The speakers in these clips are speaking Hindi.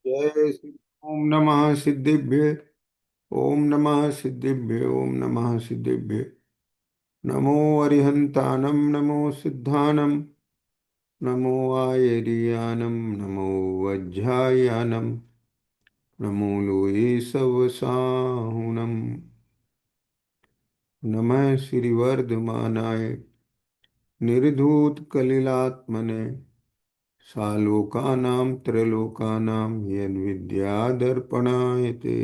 जय श्री ओम नमः सिद्धिभ्य। ओम नमः सिद्धिभ्य। ओम नमः सिद्धिभ्य। नमो अरिहंतानम नमो सिद्धानम नमो आयर्यानम नमो वज्झायानम नमो लोये सवसाहुनम नमः श्रीवर्धमानाय निर्धूत कलिलात्मने सालोकानां त्रैलोकानां यद्विद्यादर्पणाय ते।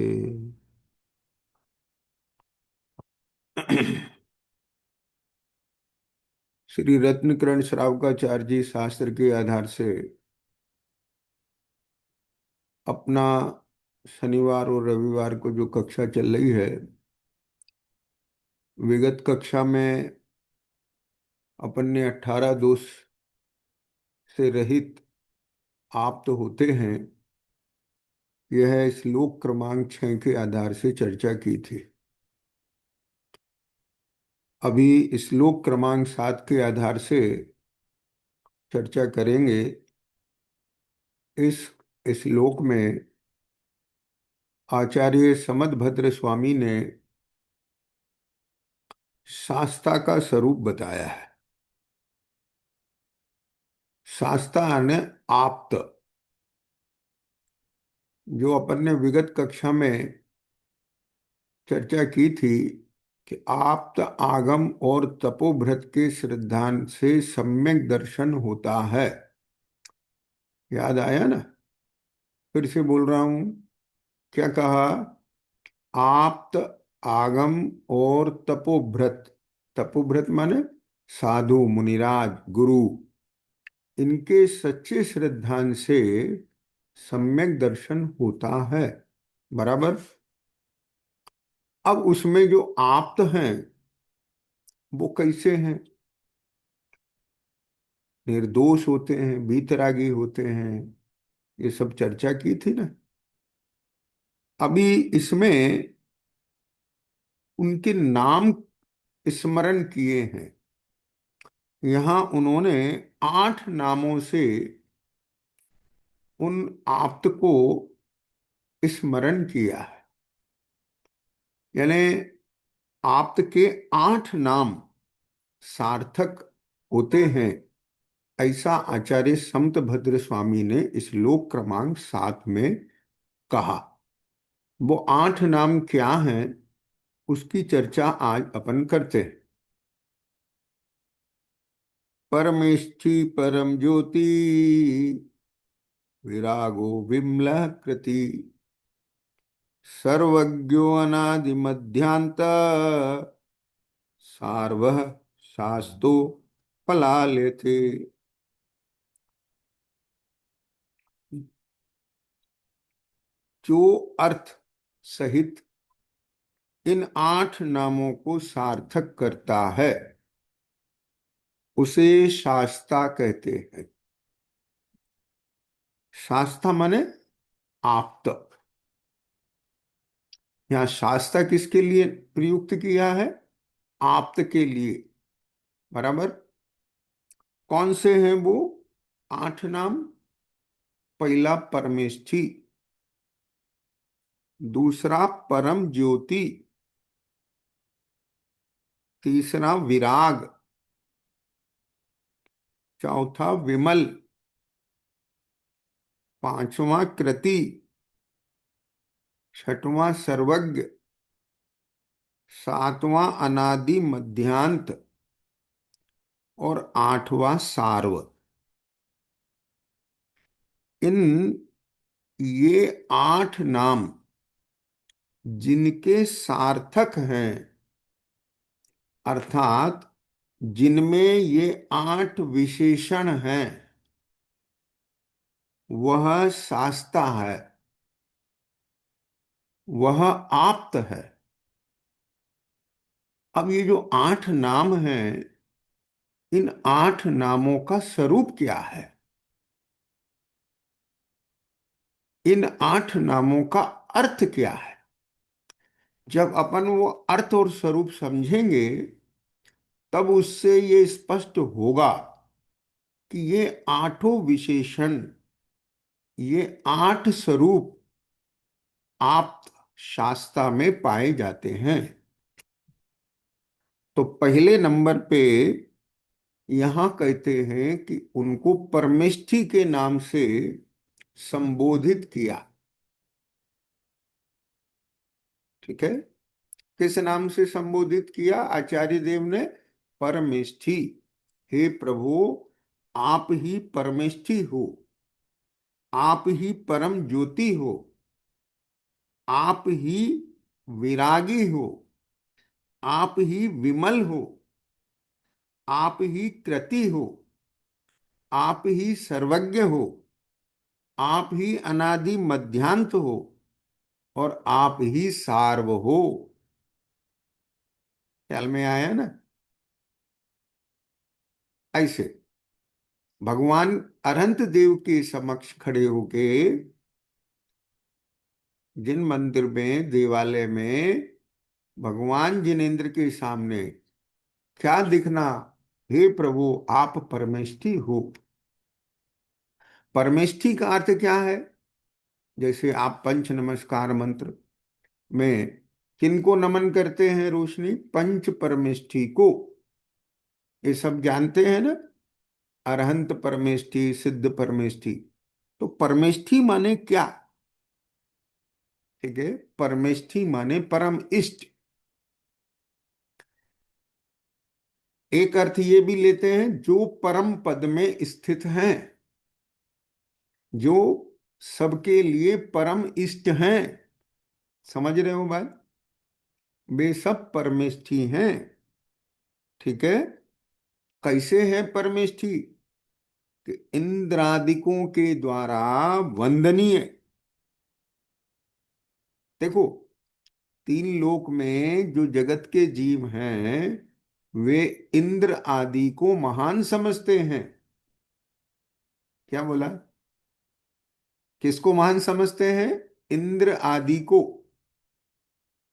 श्री रत्नकरण श्रावकाचार्य जी शास्त्र के आधार से अपना शनिवार और रविवार को जो कक्षा चल रही है, विगत कक्षा में अपन ने 18 दोष से रहित आप तो होते हैं, यह श्लोक क्रमांक 6 के आधार से चर्चा की थी। अभी श्लोक क्रमांक 7 के आधार से चर्चा करेंगे। इस श्लोक में आचार्य समदभद्र स्वामी ने शास्ता का स्वरूप बताया है। शास्ता ने आप्त, जो अपन ने विगत कक्षा में चर्चा की थी कि आप्त आगम और तपोभृत के श्रद्धान से सम्यक दर्शन होता है। याद आया ना? फिर से बोल रहा हूं। क्या कहा? आप्त आगम और तपोभृत। तपोभृत माने साधु मुनिराज गुरु, इनके सच्चे श्रद्धान से सम्यक दर्शन होता है। बराबर। अब उसमें जो आप्त हैं वो कैसे हैं? निर्दोष होते हैं, वीतरागी होते हैं, ये सब चर्चा की थी ना। अभी इसमें उनके नाम स्मरण किए हैं। यहां उन्होंने 8 नामों से उन आप्त को स्मरण किया है। यानी आप्त के 8 नाम सार्थक होते हैं, ऐसा आचार्य समतभद्र स्वामी ने श्लोक क्रमांक 7 में कहा। वो 8 नाम क्या हैं, उसकी चर्चा आज अपन करते हैं। परमेष्ठी परम ज्योति विरागो विमलः कृति सर्वज्ञो अनादि मध्यांत सार्वः शास्तो पलालेथे। जो अर्थ सहित इन 8 नामों को सार्थक करता है उसे शास्ता कहते हैं। शास्ता माने आप्त। यहाँ शास्ता किसके लिए प्रयुक्त किया है? आप्त के लिए। बराबर। कौन से हैं वो 8 नाम? पहला परमेष्ठी, दूसरा परम ज्योति, तीसरा विराग, चौथा विमल, पांचवा कृति, छठवां सर्वज्ञ, सातवां अनादि मध्यांत और 8वां सार्व। इन ये 8 नाम जिनके सार्थक हैं, अर्थात जिनमें ये 8 विशेषण हैं, वह शास्ता है, वह आप्त है। अब ये जो 8 नाम हैं, इन 8 नामों का स्वरूप क्या है? इन 8 नामों का अर्थ क्या है? जब अपन वो अर्थ और स्वरूप समझेंगे, तब उससे ये स्पष्ट होगा कि ये 8 विशेषण ये 8 स्वरूप आप शास्त्रा में पाए जाते हैं। तो पहले नंबर पे यहां कहते हैं कि उनको परमेष्ठी के नाम से संबोधित किया। ठीक है। किस नाम से संबोधित किया आचार्य देव ने? परमेष्ठी। हे प्रभु, आप ही परमेष्ठी हो, आप ही परम ज्योति हो, आप ही विरागी हो, आप ही विमल हो, आप ही कृति हो, आप ही सर्वज्ञ हो, आप ही अनादि मध्यांत हो, और आप ही सार्व हो। ख्याल में आया ना? ऐसे भगवान अनंत देव के समक्ष खड़े होके, जिन मंदिर में, देवालय में भगवान जिनेन्द्र के सामने क्या दिखना? हे प्रभु, आप परमेष्ठी हो। परमेष्ठी का अर्थ क्या है? जैसे आप पंच नमस्कार मंत्र में किनको नमन करते हैं? रोशनी, पंच परमेष्ठी को। ये सब जानते हैं ना? अरहंत परमेष्ठी, सिद्ध परमेष्ठी। तो परमेष्ठी माने क्या? ठीक है। परमेष्ठी माने परम इष्ट। एक अर्थ ये भी लेते हैं, जो परम पद में स्थित हैं, जो सबके लिए परम इष्ट हैं। समझ रहे हो बात? वे सब परमेष्ठी हैं। ठीक है। कैसे है परमेष्ठी? कि इंद्रादिकों के द्वारा वंदनीय। देखो, तीन लोक में जो जगत के जीव हैं, वे इंद्र आदि को महान समझते हैं। क्या बोला? किसको महान समझते हैं? इंद्र आदि को,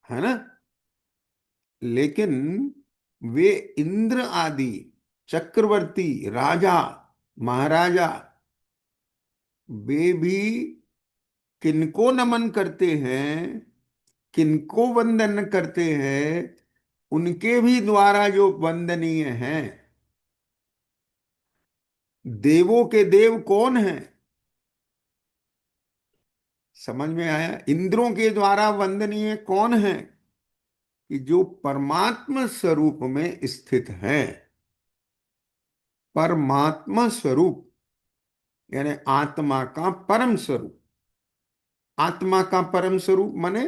है ना? लेकिन वे इंद्र आदि, चक्रवर्ती, राजा, महाराजा, वे भी किनको नमन करते हैं, किनको वंदन करते हैं? उनके भी द्वारा जो वंदनीय हैं। देवों के देव कौन हैं? समझ में आया? इंद्रों के द्वारा वंदनीय कौन है? कि जो परमात्मा स्वरूप में स्थित है। परमात्मा स्वरूप यानी आत्मा का परम स्वरूप। आत्मा का परम स्वरूप माने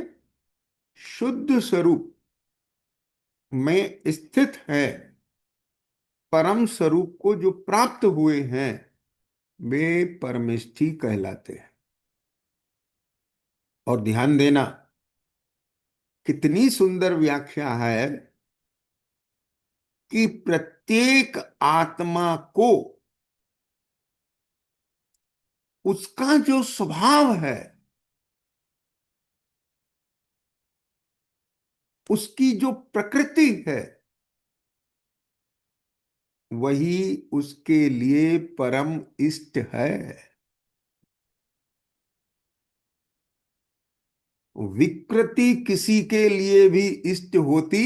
शुद्ध स्वरूप में स्थित है। परम स्वरूप को जो प्राप्त हुए हैं, वे परमेष्ठी कहलाते हैं। और ध्यान देना, कितनी सुंदर व्याख्या है कि प्रत्येक आत्मा को उसका जो स्वभाव है, उसकी जो प्रकृति है, वही उसके लिए परम इष्ट है। विकृति किसी के लिए भी इष्ट होती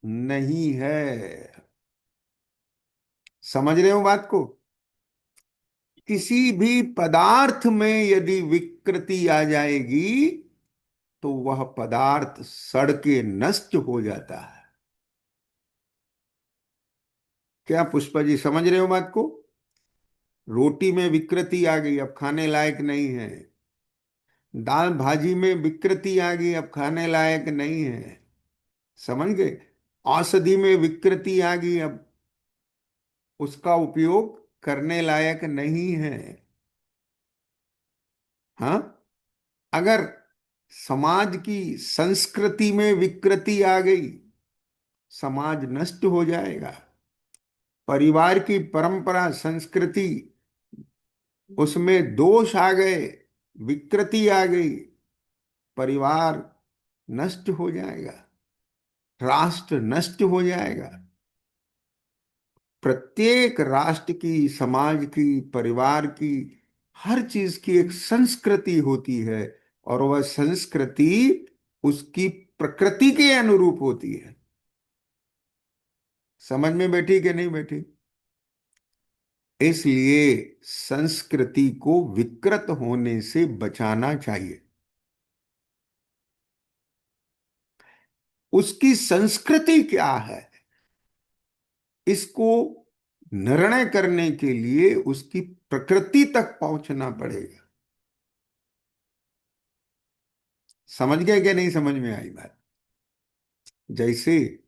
नहीं है। समझ रहे हो बात को? किसी भी पदार्थ में यदि विकृति आ जाएगी, तो वह पदार्थ सड़ के नष्ट हो जाता है। क्या पुष्पा जी समझ रहे हो बात को? रोटी में विकृति आ गई, अब खाने लायक नहीं है। दाल भाजी में विकृति आ गई, अब खाने लायक नहीं है। समझ गए? औषधि में विकृति आ गई, अब उसका उपयोग करने लायक नहीं है। हाँ। अगर समाज की संस्कृति में विकृति आ गई, समाज नष्ट हो जाएगा। परिवार की परंपरा, संस्कृति, उसमें दोष आ गए, विकृति आ गई, परिवार नष्ट हो जाएगा, राष्ट्र नष्ट हो जाएगा। प्रत्येक राष्ट्र की, समाज की, परिवार की हर चीज की एक संस्कृति होती है, और वह संस्कृति उसकी प्रकृति के अनुरूप होती है। समझ में बैठी कि नहीं बैठी? इसलिए संस्कृति को विकृत होने से बचाना चाहिए। उसकी संस्कृति क्या है, इसको निर्णय करने के लिए उसकी प्रकृति तक पहुंचना पड़ेगा। समझ गए कि नहीं समझ में आई बात? जैसे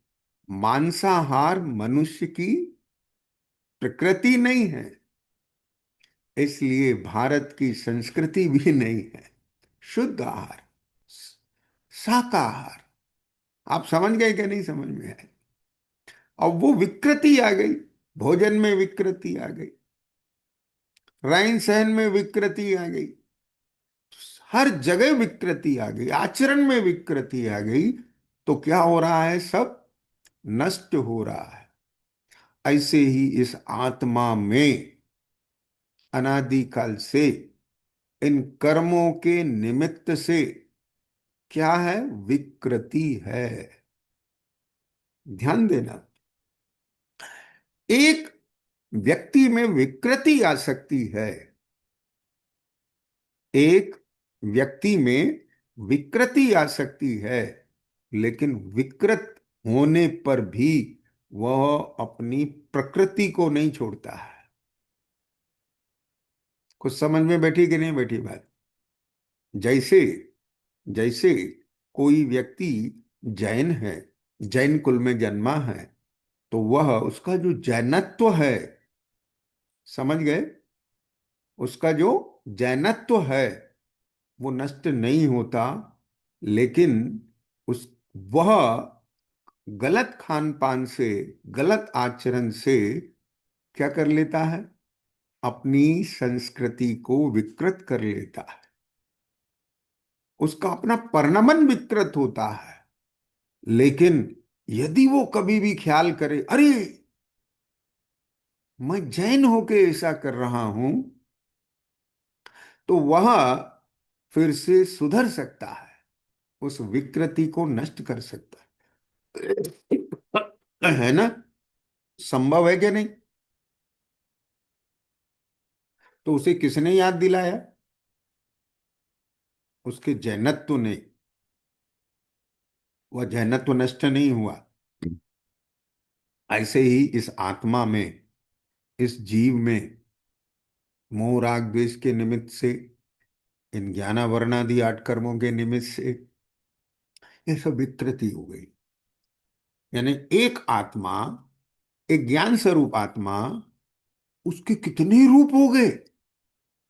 मांसाहार मनुष्य की प्रकृति नहीं है, इसलिए भारत की संस्कृति भी नहीं है। शुद्ध आहार, शाकाहार। आप समझ गए कि नहीं समझ में आए? अब वो विकृति आ गई, भोजन में विकृति आ गई, रहन सहन में विकृति आ गई, हर जगह विकृति आ गई, आचरण में विकृति आ गई। तो क्या हो रहा है? सब नष्ट हो रहा है। ऐसे ही इस आत्मा में अनादिकाल से इन कर्मों के निमित्त से क्या है? विकृति है। ध्यान देना, एक व्यक्ति में विकृति आ सकती है, एक व्यक्ति में विकृति आ सकती है, लेकिन विकृत होने पर भी वह अपनी प्रकृति को नहीं छोड़ता है। कुछ समझ में बैठी कि नहीं बैठी बात? जैसे जैसे कोई व्यक्ति जैन है, जैन कुल में जन्मा है, तो वह उसका जो जैनत्व है, समझ गए, उसका जो जैनत्व है वो नष्ट नहीं होता। लेकिन उस वह गलत खान पान से, गलत आचरण से क्या कर लेता है? अपनी संस्कृति को विकृत कर लेता है। उसका अपना परिणमन विकृत होता है। लेकिन यदि वो कभी भी ख्याल करे, अरे मैं जैन होके ऐसा कर रहा हूं, तो वह फिर से सुधर सकता है, उस विकृति को नष्ट कर सकता है ना? संभव है कि नहीं? तो उसे किसने याद दिलाया? उसके जैनत्व ने। वह जैनत्व नष्ट नहीं हुआ। ऐसे ही इस आत्मा में, इस जीव में मोह राग द्वेष के निमित्त से, इन ज्ञानावरणादि आठ कर्मों के निमित्त से ये सब विकृति हो गई। यानी एक आत्मा, एक ज्ञान स्वरूप आत्मा, उसके कितने रूप हो गए,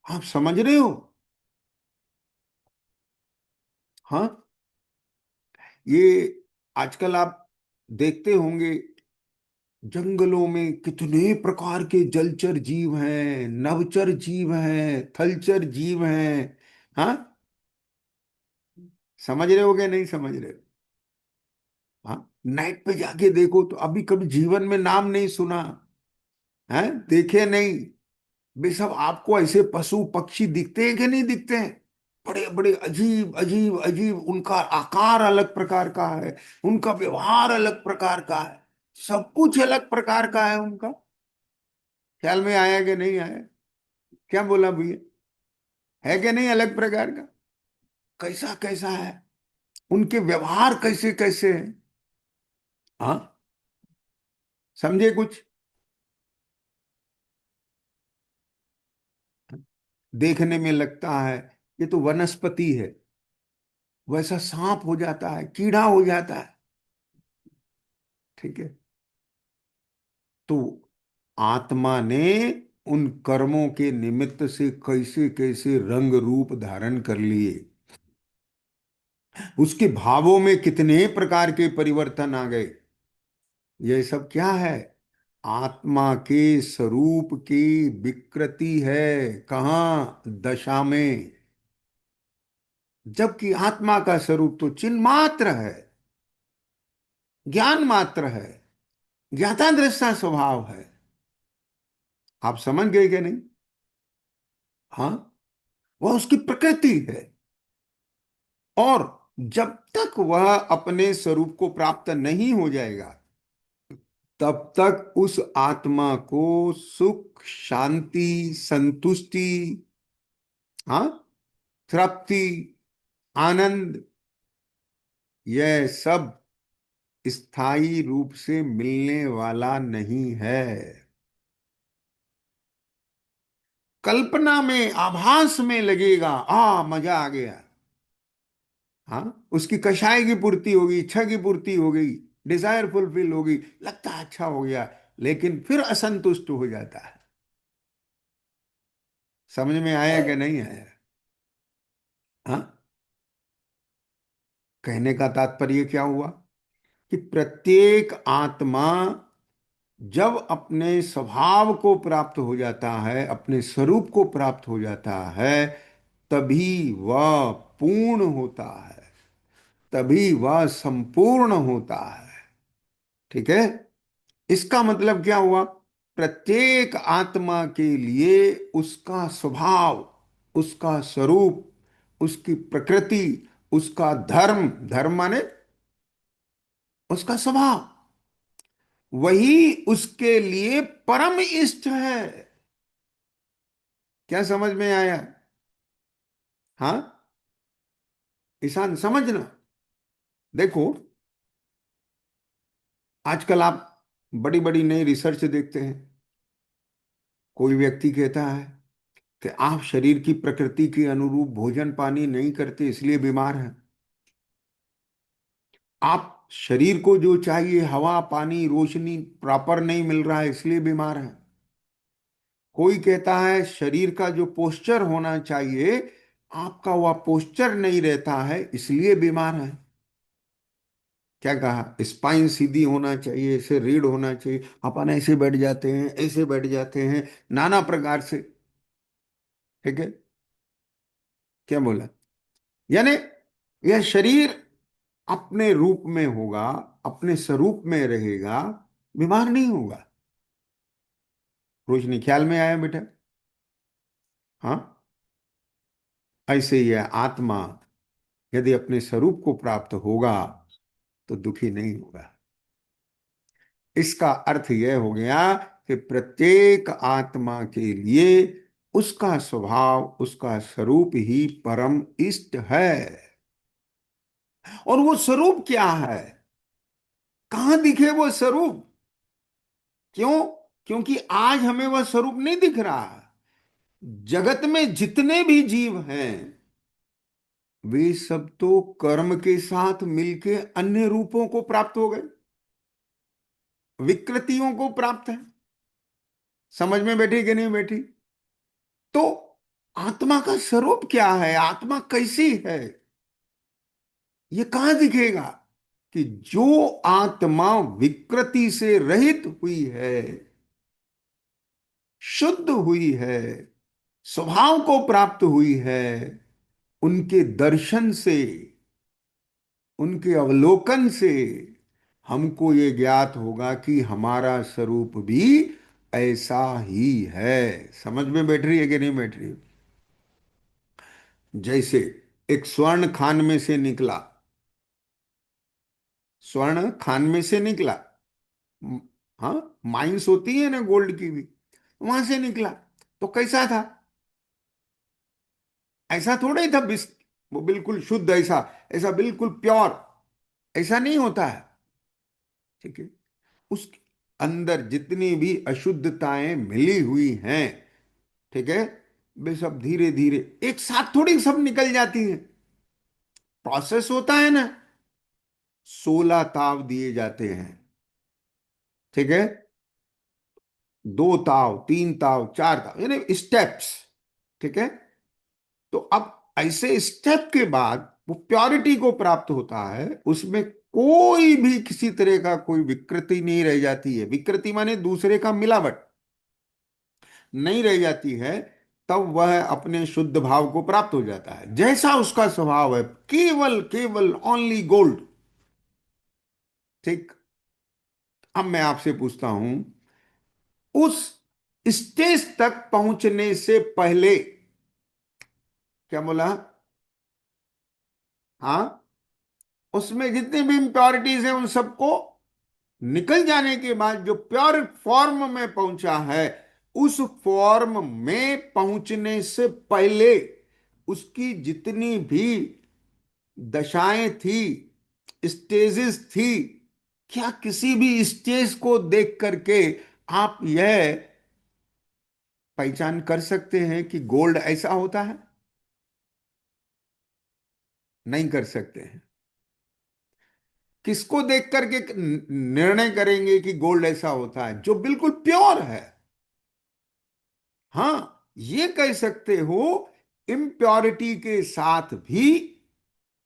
आप समझ रहे हो? हाँ, ये आजकल आप देखते होंगे, जंगलों में कितने प्रकार के जलचर जीव हैं, नभचर जीव हैं, थलचर जीव हैं। हाँ, समझ रहे हो क्या नहीं समझ रहे हो? हाँ, नेट पे जाके देखो तो अभी कभी जीवन में नाम नहीं सुना है, देखे नहीं। वे सब आपको ऐसे पशु पक्षी दिखते हैं कि नहीं दिखते हैं? बड़े बड़े अजीब अजीब अजीब, उनका आकार अलग प्रकार का है, उनका व्यवहार अलग प्रकार का है, सब कुछ अलग प्रकार का है उनका। ख्याल में आया कि नहीं आया? क्या बोला भैया? है कि नहीं अलग प्रकार का? कैसा कैसा है, उनके व्यवहार कैसे कैसे हैं। हाँ, समझे कुछ? देखने में लगता है ये तो वनस्पति है, वैसा सांप हो जाता है, कीड़ा हो जाता है। ठीक है, तो आत्मा ने उन कर्मों के निमित्त से कैसे कैसे रंग रूप धारण कर लिए, उसके भावों में कितने प्रकार के परिवर्तन आ गए। यह सब क्या है? आत्मा के स्वरूप की विकृति है। कहाँ? दशा में। जबकि आत्मा का स्वरूप तो चिन्ह मात्र है, ज्ञान मात्र है, ज्ञाता दृष्टा स्वभाव है। आप समझ गए कि नहीं? हाँ, वह उसकी प्रकृति है। और जब तक वह अपने स्वरूप को प्राप्त नहीं हो जाएगा, तब तक उस आत्मा को सुख, शांति, संतुष्टि, हाँ, तृप्ति, आनंद, यह सब स्थायी रूप से मिलने वाला नहीं है। कल्पना में, आभास में लगेगा, मजा आ गया। हाँ, उसकी कषाय की पूर्ति होगी, इच्छा की पूर्ति हो गई, डिजायर फुलफिल होगी, लगता है अच्छा हो गया, लेकिन फिर असंतुष्ट हो जाता है। समझ में आया कि नहीं आया? हाँ, कहने का तात्पर्य क्या हुआ कि प्रत्येक आत्मा जब अपने स्वभाव को प्राप्त हो जाता है, अपने स्वरूप को प्राप्त हो जाता है, तभी वह पूर्ण होता है, तभी वह संपूर्ण होता है। ठीक है? इसका मतलब क्या हुआ? प्रत्येक आत्मा के लिए उसका स्वभाव, उसका स्वरूप, उसकी प्रकृति, उसका धर्म, धर्म माने उसका स्वभाव, वही उसके लिए परम इष्ट है। क्या समझ में आया? हाँ, ईशान समझना। देखो, आजकल आप बड़ी बड़ी नई रिसर्च देखते हैं। कोई व्यक्ति कहता है कि आप शरीर की प्रकृति के अनुरूप भोजन पानी नहीं करते इसलिए बीमार हैं। आप शरीर को जो चाहिए हवा पानी रोशनी प्रॉपर नहीं मिल रहा है इसलिए बीमार हैं। कोई कहता है शरीर का जो पोस्चर होना चाहिए, आपका वह पोस्चर नहीं रहता है इसलिए बीमार है। क्या कहा? स्पाइन सीधी होना चाहिए, ऐसे रीढ़ होना चाहिए, अपन ऐसे बैठ जाते हैं, ऐसे बैठ जाते हैं, नाना प्रकार से। ठीक है? क्या बोला? यानी यह शरीर अपने रूप में होगा, अपने स्वरूप में रहेगा, बीमार नहीं होगा। रोशनी ख्याल में आया बेटा? हाँ, ऐसे ही है आत्मा, यदि अपने स्वरूप को प्राप्त होगा तो दुखी नहीं होगा। इसका अर्थ यह हो गया कि प्रत्येक आत्मा के लिए उसका स्वभाव, उसका स्वरूप ही परम इष्ट है। और वो स्वरूप क्या है? कहां दिखे वो स्वरूप? क्यों? क्योंकि आज हमें वह स्वरूप नहीं दिख रहा। जगत में जितने भी जीव हैं, वे सब तो कर्म के साथ मिलके अन्य रूपों को प्राप्त हो गए, विकृतियों को प्राप्त है। समझ में बैठी कि नहीं बैठी? तो आत्मा का स्वरूप क्या है, आत्मा कैसी है, ये कहां दिखेगा? कि जो आत्मा विकृति से रहित हुई है, शुद्ध हुई है, स्वभाव को प्राप्त हुई है, उनके दर्शन से, उनके अवलोकन से हमको ये ज्ञात होगा कि हमारा स्वरूप भी ऐसा ही है। समझ में बैठ रही है कि नहीं बैठ रही? जैसे एक स्वर्ण खान में से निकला, स्वर्ण खान में से निकला। म- हाँ, माइंस होती है ना गोल्ड की भी, वहां से निकला। तो कैसा था? ऐसा थोड़ा ही था वो बिल्कुल शुद्ध, ऐसा ऐसा बिल्कुल प्योर ऐसा नहीं होता है। ठीक है? उस अंदर जितनी भी अशुद्धताएं मिली हुई हैं, ठीक है, वे सब धीरे धीरे एक साथ थोड़ी सब निकल जाती हैं। प्रोसेस होता है ना। 16 ताव दिए जाते हैं। ठीक है? 2 ताव, 3 ताव, 4 ताव, यानी स्टेप्स। ठीक है? तो अब ऐसे स्टेप के बाद वो प्योरिटी को प्राप्त होता है, उसमें कोई भी किसी तरह का कोई विकृति नहीं रह जाती है। विकृति माने दूसरे का मिलावट नहीं रह जाती है। तब वह अपने शुद्ध भाव को प्राप्त हो जाता है, जैसा उसका स्वभाव है, केवल केवल ओनली गोल्ड। ठीक? अब मैं आपसे पूछता हूं, उस स्टेज तक पहुंचने से पहले क्या बोला? हाँ, उसमें जितनी भी इम्प्योरिटीज हैं उन सबको निकल जाने के बाद जो प्योर फॉर्म में पहुंचा है, उस फॉर्म में पहुंचने से पहले उसकी जितनी भी दशाएं थी, स्टेजेस थी, क्या किसी भी स्टेज को देख करके आप यह पहचान कर सकते हैं कि गोल्ड ऐसा होता है? नहीं कर सकते हैं। किसको देख करके निर्णय करेंगे कि गोल्ड ऐसा होता है? जो बिल्कुल प्योर है। हाँ, ये कह सकते हो, इम्प्योरिटी के साथ भी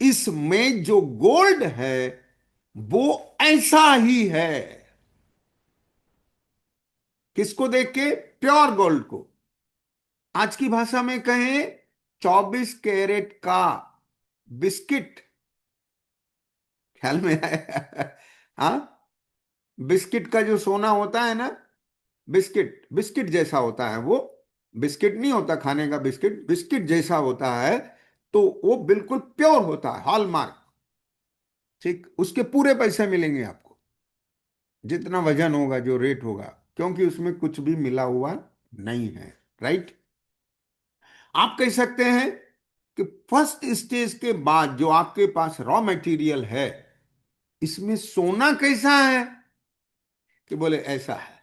इसमें जो गोल्ड है वो ऐसा ही है। किसको देख के? प्योर गोल्ड को। आज की भाषा में कहें, 24 कैरेट का बिस्किट, ख्याल में आया? हाँ, बिस्किट का जो सोना होता है ना, बिस्किट बिस्किट जैसा होता है वो। बिस्किट नहीं होता खाने का बिस्किट, बिस्किट जैसा होता है। तो वो बिल्कुल प्योर होता है, हॉलमार्क। ठीक, उसके पूरे पैसे मिलेंगे आपको, जितना वजन होगा, जो रेट होगा, क्योंकि उसमें कुछ भी मिला हुआ नहीं है। राइट? आप कह सकते हैं कि फर्स्ट स्टेज के बाद जो आपके पास रॉ मटेरियल है, इसमें सोना कैसा है? कि बोले ऐसा है।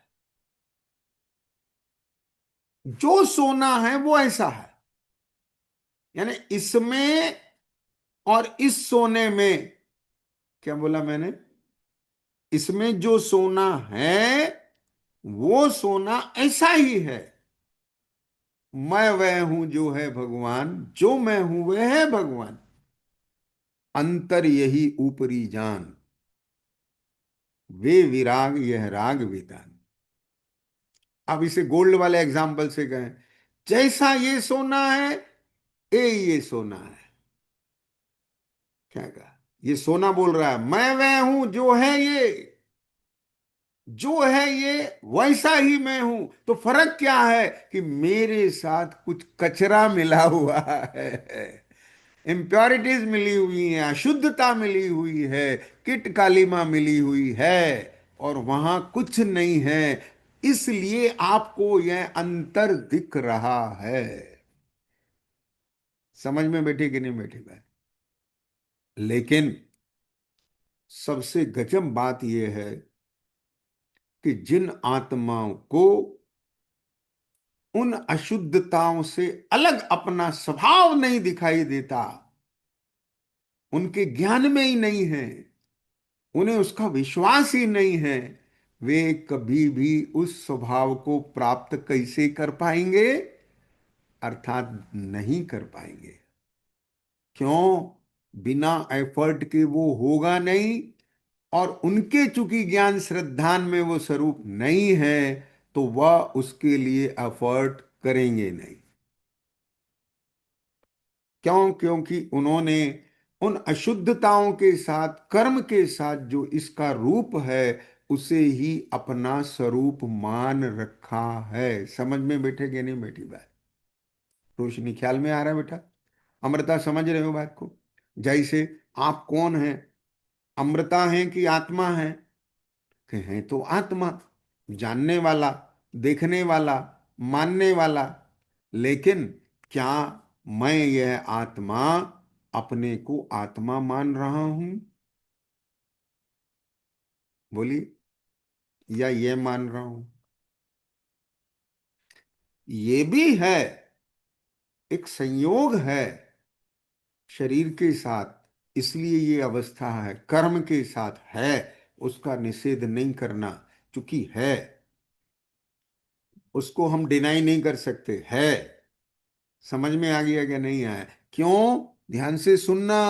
जो सोना है वो ऐसा है, यानी इसमें और इस सोने में, क्या बोला मैंने? इसमें जो सोना है वो सोना ऐसा ही है। मैं वह हूं जो है भगवान, जो मैं हूं वह है भगवान, अंतर यही ऊपरी जान, वे विराग यह राग विदान। अब इसे गोल्ड वाले एग्जाम्पल से कहें, जैसा ये सोना है, ये सोना है। क्या कहा? ये सोना बोल रहा है मैं वह हूं जो है ये, जो है ये वैसा ही मैं हूं। तो फर्क क्या है कि मेरे साथ कुछ कचरा मिला हुआ है, इम्प्योरिटीज मिली हुई है, अशुद्धता मिली हुई है, किट कालिमा मिली हुई है, और वहां कुछ नहीं है। इसलिए आपको यह अंतर दिख रहा है। समझ में बैठी कि नहीं बैठी बात? लेकिन सबसे गजब बात यह है कि जिन आत्माओं को उन अशुद्धताओं से अलग अपना स्वभाव नहीं दिखाई देता, उनके ज्ञान में ही नहीं है, उन्हें उसका विश्वास ही नहीं है, वे कभी भी उस स्वभाव को प्राप्त कैसे कर पाएंगे? अर्थात नहीं कर पाएंगे। क्यों? बिना एफर्ट के वो होगा नहीं, और उनके चूंकि ज्ञान श्रद्धान में वो स्वरूप नहीं है, तो वह उसके लिए एफर्ट करेंगे नहीं। क्यों? क्योंकि उन्होंने उन अशुद्धताओं के साथ, कर्म के साथ जो इसका रूप है, उसे ही अपना स्वरूप मान रखा है। समझ में बैठे कि नहीं बैठी बात? रोशनी, ख्याल में आ रहा है बेटा? अमृता, समझ रहे हो बात को? जैसे आप कौन हैं? अमृता हैं कि आत्मा है? कि हैं तो आत्मा, जानने वाला, देखने वाला, मानने वाला। लेकिन क्या मैं यह आत्मा अपने को आत्मा मान रहा हूं? बोलिए। या ये मान रहा हूं? ये भी है, एक संयोग है शरीर के साथ, इसलिए ये अवस्था है। कर्म के साथ है, उसका निषेध नहीं करना, चूंकि है, उसको हम डिनाई नहीं कर सकते, है। समझ में आ गया क्या नहीं आया? क्यों? ध्यान से सुनना।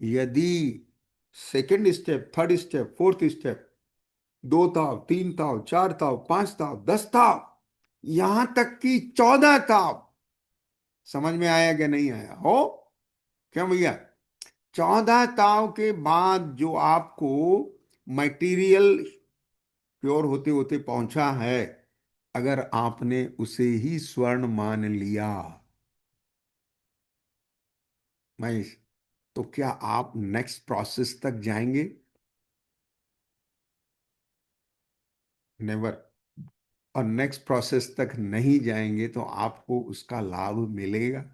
यदि second step, third step, fourth step, 2 ताव, 3 ताव, 4 ताव, 5 ताव, 10 ताव, यहां तक कि 14 ताव, समझ में आया क्या नहीं आया हो? क्यों भैया? 14 ताव के बाद जो आपको मटेरियल प्योर होते होते पहुंचा है, अगर आपने उसे ही स्वर्ण मान लिया, महेश, तो क्या आप नेक्स्ट प्रोसेस तक जाएंगे? नेवर। और नेक्स्ट प्रोसेस तक नहीं जाएंगे तो आपको उसका लाभ मिलेगा?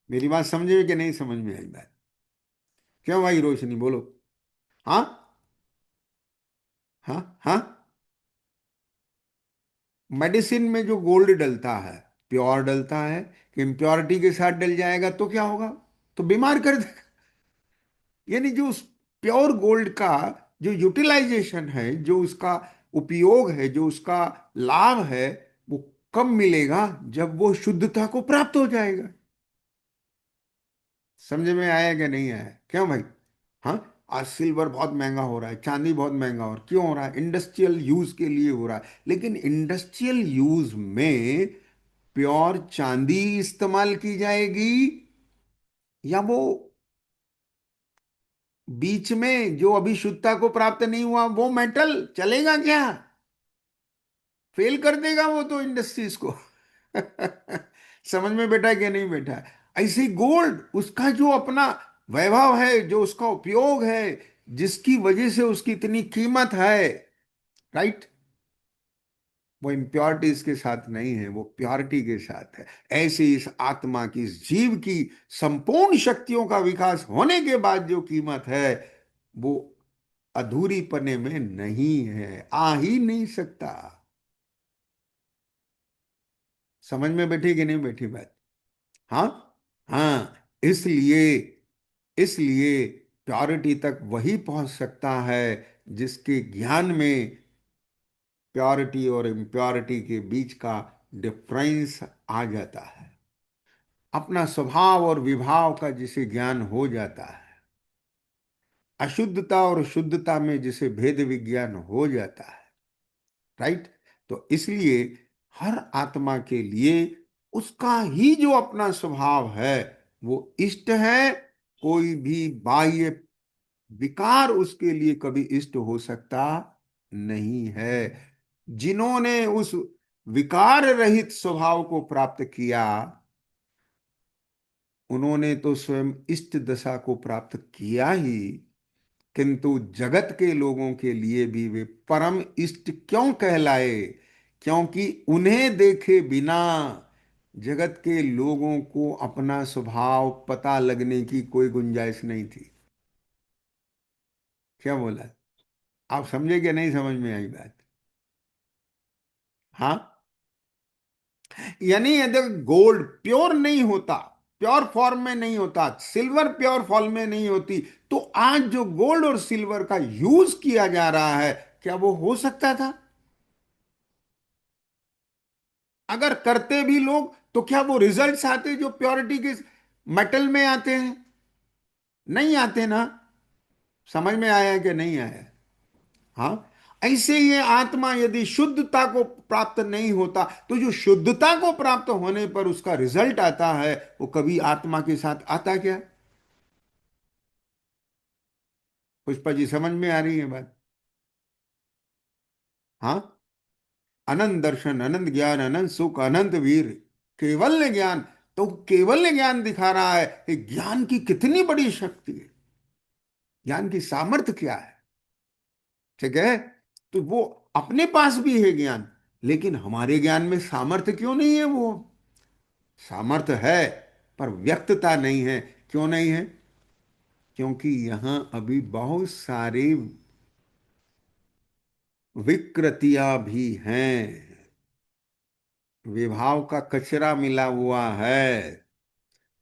मेरी बात समझे कि नहीं समझ में आई बात? क्यों भाई रोशनी, बोलो। हाँ, हाँ, हाँ। मेडिसिन में जो गोल्ड डलता है, प्योर डलता है कि इम्प्योरिटी के साथ डल जाएगा तो क्या होगा? तो बीमार कर देगा। यानी जो उस प्योर गोल्ड का जो यूटिलाइजेशन है, जो उसका उपयोग है, जो उसका लाभ है, वो कब मिलेगा? जब वो शुद्धता को प्राप्त हो जाएगा। समझ में आया कि नहीं आया? क्यों भाई? हाँ। आज सिल्वर बहुत महंगा हो रहा है, चांदी बहुत महंगा हो रहा है, क्यों हो रहा है? इंडस्ट्रियल यूज के लिए हो रहा है। लेकिन इंडस्ट्रियल यूज में प्योर चांदी इस्तेमाल की जाएगी, या वो बीच में जो अभी शुद्धता को प्राप्त नहीं हुआ वो मेटल चलेगा क्या? फेल कर देगा वो तो इंडस्ट्रीज को। समझ में बैठा कि नहीं बैठा? ऐसे ही गोल्ड, उसका जो अपना वैभव है, जो उसका उपयोग है, जिसकी वजह से उसकी इतनी कीमत है, राइट, वो इम्प्योरिटीज के साथ नहीं है, वो प्योरिटी के साथ है। ऐसे इस आत्मा की, इस जीव की संपूर्ण शक्तियों का विकास होने के बाद जो कीमत है, वो अधूरी पने में नहीं है, आ ही नहीं सकता। समझ में बैठी कि नहीं बैठी बात? हाँ, हाँ। इसलिए, इसलिए प्योरिटी तक वही पहुंच सकता है जिसके ज्ञान में प्योरिटी और इम्प्योरिटी के बीच का डिफरेंस आ जाता है, अपना स्वभाव और विभाव का जिसे ज्ञान हो जाता है, अशुद्धता और शुद्धता में जिसे भेद विज्ञान हो जाता है, राइट। तो इसलिए हर आत्मा के लिए उसका ही जो अपना स्वभाव है वो इष्ट है। कोई भी बाह्य विकार उसके लिए इष्ट हो सकता नहीं है। जिन्होंने उस विकार रहित स्वभाव को प्राप्त किया, उन्होंने तो स्वयं इष्ट दशा को प्राप्त किया ही, किंतु जगत के लोगों के लिए भी वे परम इष्ट क्यों कहलाए? क्योंकि उन्हें देखे बिना जगत के लोगों को अपना स्वभाव पता लगने की कोई गुंजाइश नहीं थी। क्या बोला? आप समझे कि नहीं समझ में आई बात? हाँ। यानी यदि गोल्ड प्योर नहीं होता, प्योर फॉर्म में नहीं होता, सिल्वर प्योर फॉर्म में नहीं होती, तो आज जो गोल्ड और सिल्वर का यूज किया जा रहा है, क्या वो हो सकता था? अगर करते भी लोग तो क्या वो रिजल्ट्स आते जो प्योरिटी के मेटल में आते हैं? नहीं आते ना। समझ में आया कि नहीं आया? हाँ। ऐसे ये आत्मा यदि शुद्धता को प्राप्त नहीं होता, तो जो शुद्धता को प्राप्त होने पर उसका रिजल्ट आता है, वो कभी आत्मा के साथ आता क्या? पुष्पा जी, समझ में आ रही है बात? हाँ। अनंत दर्शन, अनंत ज्ञान, अनंत सुख, अनंत वीर, केवल ज्ञान। तो केवल ज्ञान दिखा रहा है कि ज्ञान की कितनी बड़ी शक्ति है, ज्ञान की सामर्थ्य क्या है। ठीक है। तो वो अपने पास भी है ज्ञान, लेकिन हमारे ज्ञान में सामर्थ्य क्यों नहीं है? वो सामर्थ्य है पर व्यक्तता नहीं है। क्यों नहीं है? क्योंकि यहां अभी बहुत सारी विकृतियां भी हैं, विभाव का कचरा मिला हुआ है।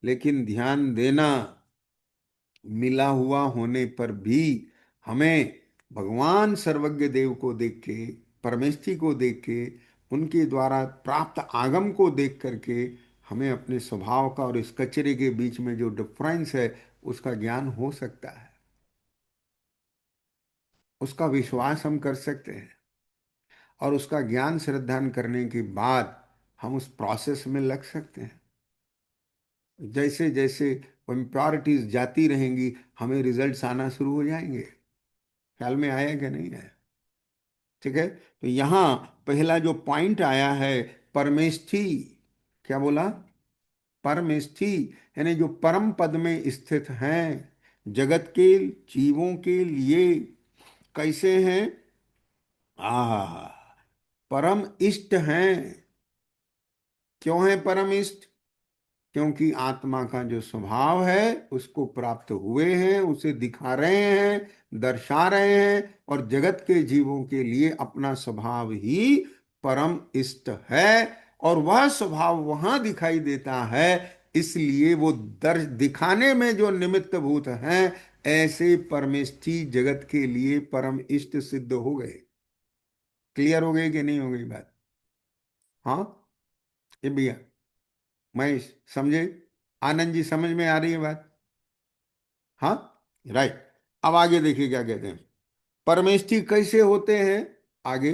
लेकिन ध्यान देना, मिला हुआ होने पर भी हमें भगवान सर्वज्ञ देव को देख के, परमेष्ठी को देख के, उनके द्वारा प्राप्त आगम को देख करके हमें अपने स्वभाव का और इस कचरे के बीच में जो डिफरेंस है उसका ज्ञान हो सकता है, उसका विश्वास हम कर सकते हैं। और उसका ज्ञान श्रद्धान करने के बाद हम उस प्रोसेस में लग सकते हैं। जैसे जैसे इम्प्योरिटीज जाती रहेंगी, हमें रिजल्ट्स आना शुरू हो जाएंगे। ख्याल में आया कि नहीं आया? ठीक है। तो यहां पहला जो पॉइंट आया है, परमेष्ठी, क्या बोला? परम स्थि यानी जो परम पद में स्थित हैं, जगत के जीवों के लिए कैसे हैं? आ परम इष्ट हैं। क्यों है परम इष्ट? क्योंकि आत्मा का जो स्वभाव है उसको प्राप्त हुए हैं, उसे दिखा रहे हैं, दर्शा रहे हैं, और जगत के जीवों के लिए अपना स्वभाव ही परम इष्ट है। और वह स्वभाव वहां दिखाई देता है, इसलिए वो दर्श दिखाने में जो निमित्त भूत हैं, ऐसे परमेष्ठी जगत के लिए परम इष्ट सिद्ध हो गए। क्लियर हो गई कि नहीं हो गई बात? हाँ, ये भैया महेश समझे? आनंद जी समझ में आ रही है बात? हाँ, राइट। अब आगे देखिए क्या कहते हैं, परमेष्ठी कैसे होते हैं आगे।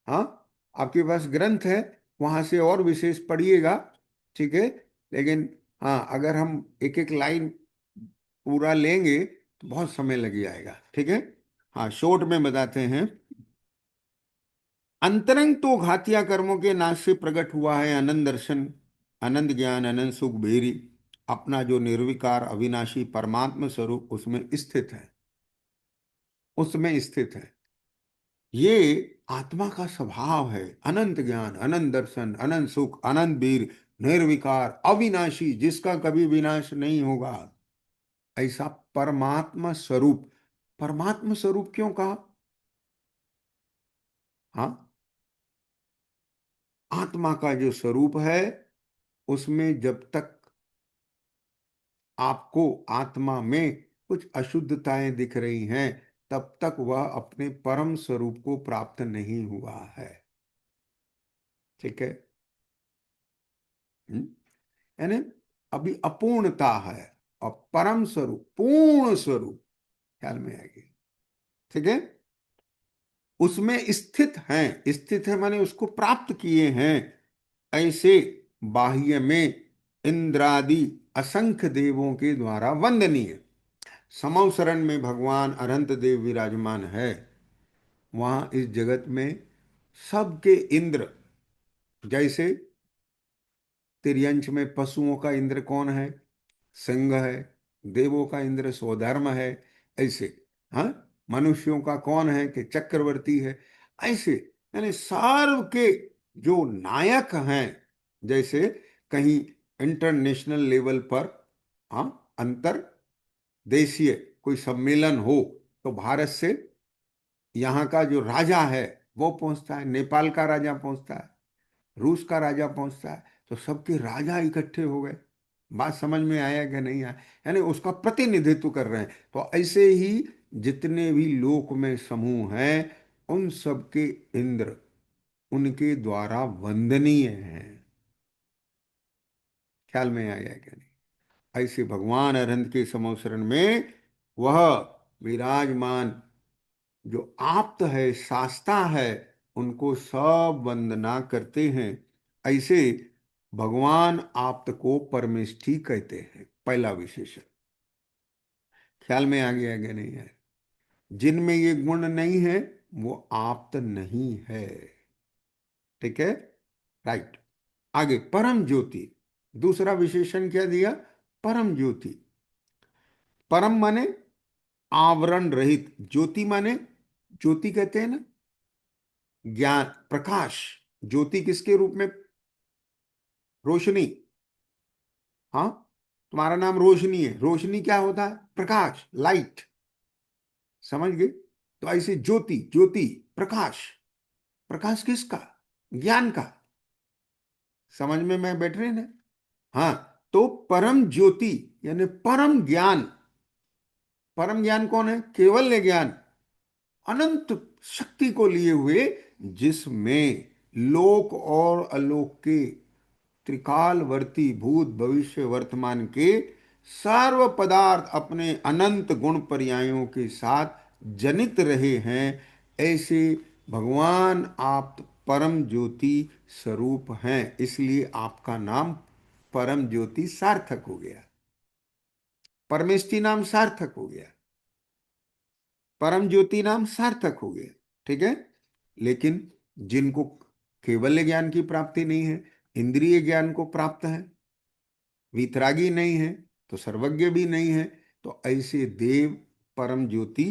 हाँ, आपके पास ग्रंथ है, वहां से और विशेष पढ़िएगा, ठीक है। लेकिन हाँ, अगर हम एक एक लाइन पूरा लेंगे तो बहुत समय लग जाएगा, ठीक है। हाँ, शॉर्ट में बताते हैं। अंतरंग तो घातिया कर्मों के नाश से प्रकट हुआ है आनंद दर्शन, आनंद ज्ञान, अनंत सुख भेरी। अपना जो निर्विकार अविनाशी परमात्म स्वरूप उसमें स्थित है, उसमें स्थित है। ये आत्मा का स्वभाव है। अनंत ज्ञान, अनंत दर्शन, अनंत सुख, अनंत वीर, निर्विकार अविनाशी, जिसका कभी विनाश नहीं होगा, ऐसा परमात्मा स्वरूप। परमात्मा स्वरूप क्यों कहा? हाँ, आत्मा का जो स्वरूप है उसमें जब तक आपको आत्मा में कुछ अशुद्धताएं दिख रही हैं, तब तक वह अपने परम स्वरूप को प्राप्त नहीं हुआ है, ठीक है। हम्म? यानी अभी अपूर्णता है, और परम स्वरूप पूर्ण स्वरूप ख्याल में आएगी, ठीक है। उसमें स्थित हैं, स्थित है माने उसको प्राप्त किए हैं। ऐसे बाह्य में इंद्रादि असंख्य देवों के द्वारा वंदनीय समवसरण में भगवान अनंत देव विराजमान है। वहां इस जगत में सबके इंद्र, जैसे तिर्यंच में पशुओं का इंद्र कौन है? सिंह है। देवों का इंद्र स्वधर्म है। ऐसे हाँ, मनुष्यों का कौन है कि चक्रवर्ती है। ऐसे यानी सर्व के जो नायक हैं, जैसे कहीं इंटरनेशनल लेवल पर हाँ अंतर देशीय कोई सम्मेलन हो, तो भारत से यहाँ का जो राजा है वो पहुंचता है, नेपाल का राजा पहुंचता है, रूस का राजा पहुंचता है, तो सबके राजा इकट्ठे हो गए। बात समझ में आया कि नहीं आया? यानी उसका प्रतिनिधित्व कर रहे हैं। तो ऐसे ही जितने भी लोक में समूह हैं, उन सबके इंद्र उनके द्वारा वंदनीय हैं। ख्याल में आया कि नहीं? ऐसे भगवान अरहंत के समवसरण में वह विराजमान जो आप्त है, शास्ता है, उनको सब वंदना करते हैं। ऐसे भगवान आप्त को परमेष्ठी कहते हैं, पहला विशेषण। ख्याल में आ गया कि नहीं है? जिनमें ये गुण नहीं है वो आप्त नहीं है, ठीक है, राइट। आगे परम ज्योति, दूसरा विशेषण क्या दिया? परम ज्योति। परम माने आवरण रहित, ज्योति माने ज्योति कहते हैं ना, ज्ञान प्रकाश। ज्योति किसके रूप में? रोशनी। हाँ, तुम्हारा नाम रोशनी है, रोशनी क्या होता है? प्रकाश, लाइट। समझ गए? तो ऐसे ज्योति, ज्योति प्रकाश। प्रकाश किसका? ज्ञान का। समझ में मैं बैठ रहे ना? हाँ, तो परम ज्योति यानी परम ज्ञान। परम ज्ञान कौन है? केवल ज्ञान, अनंत शक्ति को लिए हुए, जिसमें लोक और अलोक के त्रिकालवर्ती भूत भविष्य वर्तमान के सर्व पदार्थ अपने अनंत गुण पर्यायों के साथ जनित रहे हैं। ऐसे भगवान आप परम ज्योति स्वरूप हैं, इसलिए आपका नाम परम ज्योति सार्थक हो गया, परमेष्ठी नाम सार्थक हो गया, परम ज्योति नाम सार्थक हो गया, ठीक है। लेकिन जिनको केवल ज्ञान की प्राप्ति नहीं है, इंद्रिय ज्ञान को प्राप्त है, वीतरागी नहीं है तो सर्वज्ञ भी नहीं है। तो ऐसे देव परम ज्योति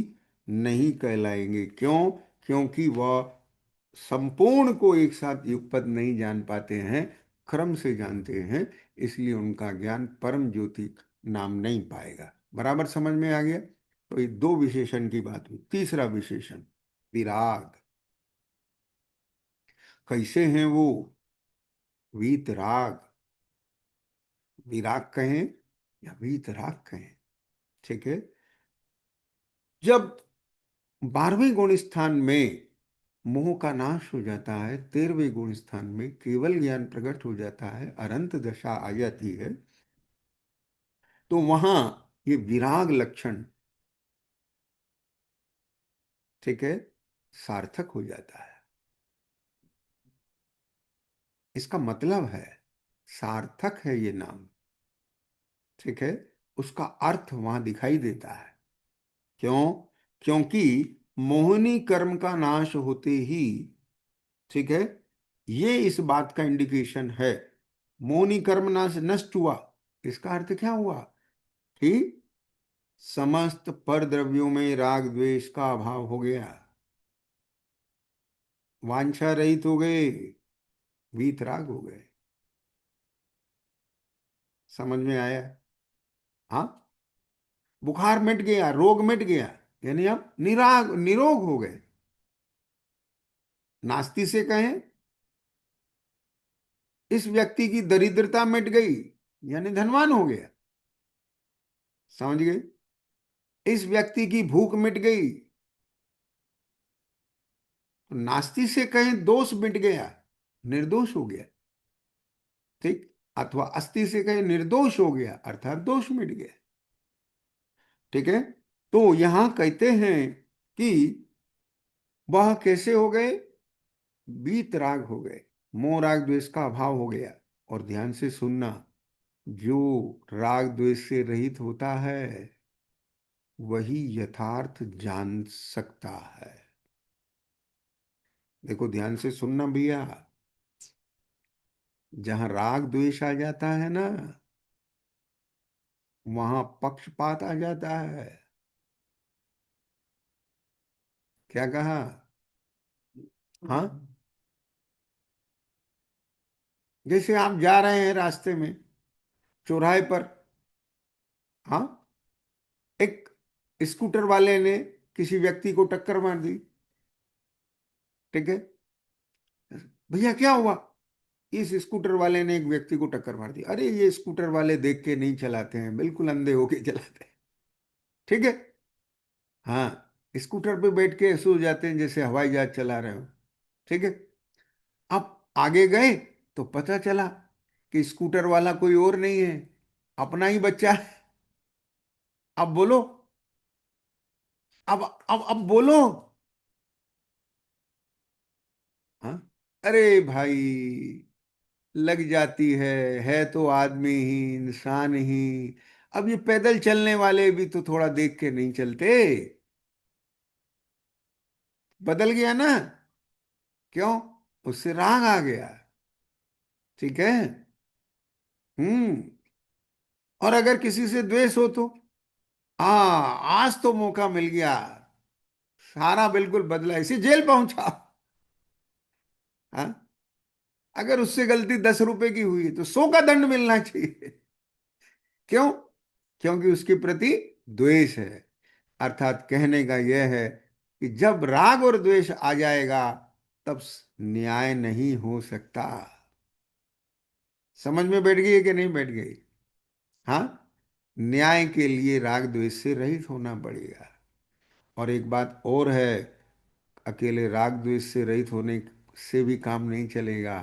नहीं कहलाएंगे। क्यों? क्योंकि वह संपूर्ण को एक साथ युगपत नहीं जान पाते हैं, क्रम से जानते हैं। इसलिए उनका ज्ञान परम ज्योति नाम नहीं पाएगा। बराबर समझ में आ गया? तो ये दो विशेषण की बात हुई। तीसरा विशेषण विराग। कैसे हैं वो? वीतराग। विराग कहें या वीतराग कहें, ठीक है। जब 12वें गुण स्थान में मोह का नाश हो जाता है, 13वें गुण स्थान में केवल ज्ञान प्रकट हो जाता है, अनंत दशा आ जाती है, तो वहां ये विराग लक्षण, ठीक है, सार्थक हो जाता है। इसका मतलब है सार्थक है ये नाम, ठीक है। उसका अर्थ वहां दिखाई देता है। क्यों? क्योंकि मोहिनी कर्म का नाश होते ही, ठीक है, ये इस बात का इंडिकेशन है। मोहिनी कर्म नाश नष्ट हुआ, इसका अर्थ क्या हुआ कि समस्त पर द्रव्यों में राग द्वेष का अभाव हो गया, वांछा रहित हो गए, वीतराग हो गए। समझ में आया? हाँ। बुखार मिट गया, रोग मिट गया, यानी अब निरोग हो गए। नास्ती से कहें, इस व्यक्ति की दरिद्रता मिट गई, यानी धनवान हो गया। समझ गए? इस व्यक्ति की भूख मिट गई। तो नास्ती से कहें दोष मिट गया, निर्दोष हो गया, ठीक। अथवा अस्थि से कहें निर्दोष हो गया, अर्थात दोष मिट गया, ठीक है। तो यहां कहते हैं कि वह कैसे हो गए? वीतराग हो गए, मोह राग द्वेष का अभाव हो गया। और ध्यान से सुनना, जो राग द्वेष से रहित होता है वही यथार्थ जान सकता है। देखो ध्यान से सुनना भैया, जहां राग द्वेष आ जाता है ना, वहां पक्षपात आ जाता है। क्या कहा? हाँ। जैसे आप जा रहे हैं रास्ते में, चौराहे पर, हाँ, एक स्कूटर वाले ने किसी व्यक्ति को टक्कर मार दी, ठीक है। भैया क्या हुआ? इस स्कूटर वाले ने एक व्यक्ति को टक्कर मार दी। अरे ये स्कूटर वाले देख के नहीं चलाते हैं, बिल्कुल अंधे होके चलाते हैं, ठीक है। हाँ, स्कूटर पे बैठ के ऐसे हो जाते हैं जैसे हवाई जहाज चला रहे हो, ठीक है। अब आगे गए तो पता चला कि स्कूटर वाला कोई और नहीं है, अपना ही बच्चा है। अब बोलो, अब बोलो। हाँ। अरे भाई, लग जाती है तो आदमी ही, इंसान ही। अब ये पैदल चलने वाले भी तो थोड़ा देख के नहीं चलते। बदल गया ना? क्यों? उससे राग आ गया, ठीक है। हम्म। और अगर किसी से द्वेष हो तो, हाँ, आज तो मौका मिल गया, सारा बिल्कुल बदला, इसी जेल पहुंचा। हाँ। अगर उससे गलती 10 रुपए की हुई तो 100 का दंड मिलना चाहिए। क्यों? क्योंकि उसके प्रति द्वेष है। अर्थात कहने का यह है कि जब राग और द्वेष आ जाएगा तब न्याय नहीं हो सकता। समझ में बैठ गई है कि नहीं बैठ गई? हाँ। न्याय के लिए राग द्वेष से रहित होना पड़ेगा। और एक बात और है, अकेले राग द्वेष से रहित होने से भी काम नहीं चलेगा,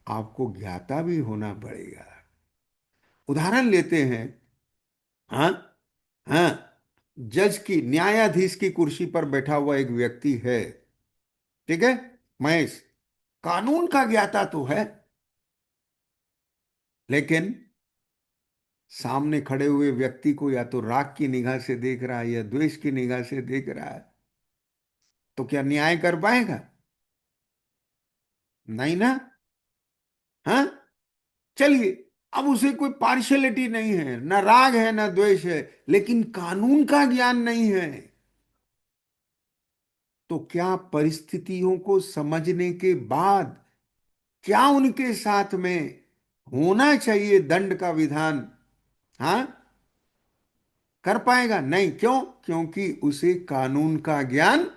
आपको ज्ञाता भी होना पड़ेगा। उदाहरण लेते हैं। हाँ। हाँ। जज की, न्यायाधीश की कुर्सी पर बैठा हुआ एक व्यक्ति है, ठीक है, महेश। कानून का ज्ञाता तो है, लेकिन सामने खड़े हुए व्यक्ति को या तो राग की निगाह से देख रहा है या द्वेष की निगाह से देख रहा है। तो क्या न्याय कर पाएगा? नहीं ना। हाँ। चलिए, अब उसे कोई पार्शियलिटी नहीं है, न राग है न द्वेष है, लेकिन कानून का ज्ञान नहीं है। तो क्या परिस्थितियों को समझने के बाद क्या उनके साथ में होना चाहिए दंड का विधान, हाँ, कर पाएगा? नहीं। क्यों? क्योंकि उसे कानून का ज्ञान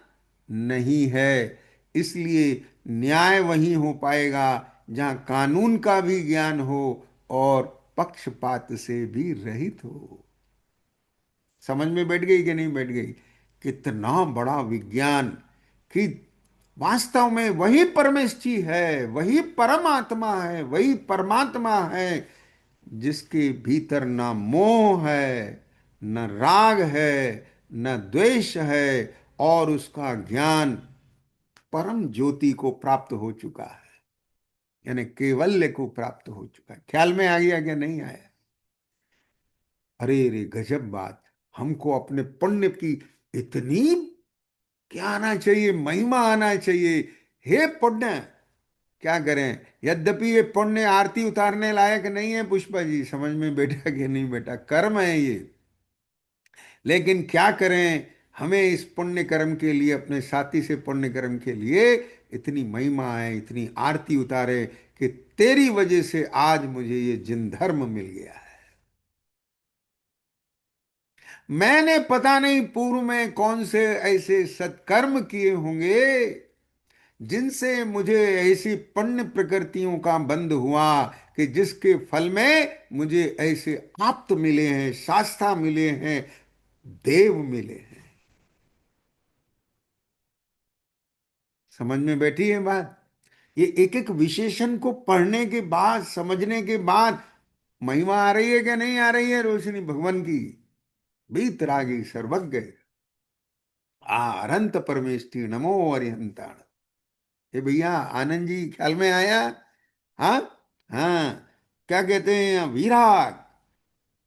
नहीं है। इसलिए न्याय वहीं हो पाएगा जहां कानून का भी ज्ञान हो और पक्षपात से भी रहित हो। समझ में बैठ गई कि नहीं बैठ गई? कितना बड़ा विज्ञान कि वास्तव में वही परमेष्ठी है, वही परमात्मा है, वही परमात्मा है जिसके भीतर ना मोह है, न राग है, न द्वेष है, और उसका ज्ञान परम ज्योति को प्राप्त हो चुका है, यानी केवल्य को प्राप्त हो चुका है। ख्याल में आ गया कि नहीं आया? अरे रे गजब बात। हमको अपने पुण्य की इतनी क्या आना चाहिए, महिमा आना चाहिए। हे पुण्य, क्या करें? यद्यपि ये पुण्य आरती उतारने लायक नहीं है पुष्पा जी, समझ में बैठा कि नहीं बेटा, कर्म है ये। लेकिन क्या करें, हमें इस पुण्य कर्म के लिए, अपने साथी से पुण्य कर्म के लिए इतनी महिमा है, इतनी आरती उतारे कि तेरी वजह से आज मुझे ये जिन धर्म मिल गया है। मैंने पता नहीं पूर्व में कौन से ऐसे सत्कर्म किए होंगे जिनसे मुझे ऐसी पुण्य प्रकृतियों का बंध हुआ कि जिसके फल में मुझे ऐसे आप्त मिले हैं, शास्ता मिले हैं, देव मिले हैं। समझ में बैठी है बात? ये एक एक विशेषण को पढ़ने के बाद, समझने के बाद महिमा आ रही है क्या नहीं आ रही है रोशनी भगवान की? बीतरागी सर्वज्ञ अनंत परमेष्टि नमो अरिहंताण। ये भैया आनंद जी, ख्याल में आया? हाँ। हाँ। क्या कहते हैं? विराग।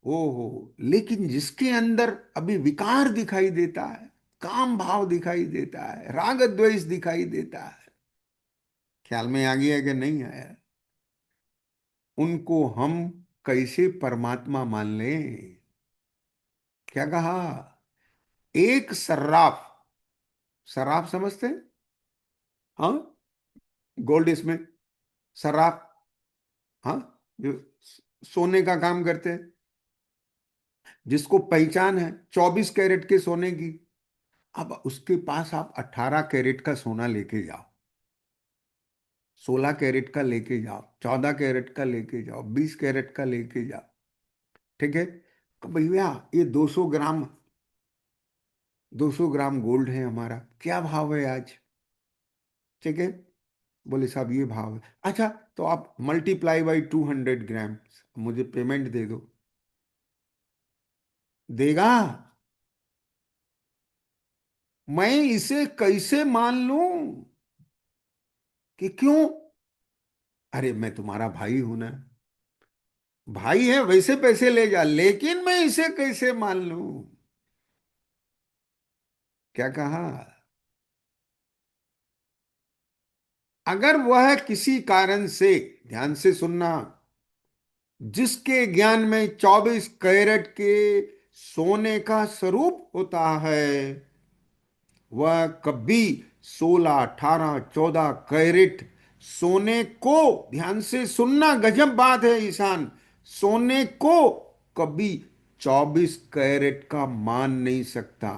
ओहो। लेकिन जिसके अंदर अभी विकार दिखाई देता है, काम भाव दिखाई देता है, राग द्वेष दिखाई देता है, ख्याल में आ गया कि नहीं आया? उनको हम कैसे परमात्मा मान लें? क्या कहा? एक सर्राफ, सर्राफ समझते हैं? हाँ, गोल्ड इसमें सर्राफ, हाँ, जो सोने का काम करते हैं, जिसको पहचान है 24 कैरेट के सोने की। अब उसके पास आप 18 कैरेट का सोना लेके जाओ, 16 कैरेट का लेके जाओ, 14 कैरेट का लेके जाओ, 20 कैरेट का लेके जाओ, ठीक है? तो भैया ये 200 ग्राम, 200 ग्राम गोल्ड है हमारा, क्या भाव है आज? ठीक है? बोले साहब ये भाव है। अच्छा, तो आप मल्टीप्लाई बाई 200 ग्राम, मुझे पेमेंट दे दो। देगा? मैं इसे कैसे मान लूं कि क्यों? अरे मैं तुम्हारा भाई हूं ना, भाई है वैसे पैसे ले जा, लेकिन मैं इसे कैसे मान लूं? क्या कहा? अगर वह किसी कारण से, ध्यान से सुनना, जिसके ज्ञान में 24 कैरेट के सोने का स्वरूप होता है, वह कभी 16, 18, 14 कैरेट सोने को, ध्यान से सुनना, गजब बात है ईशान, सोने को कभी 24 कैरेट का मान नहीं सकता।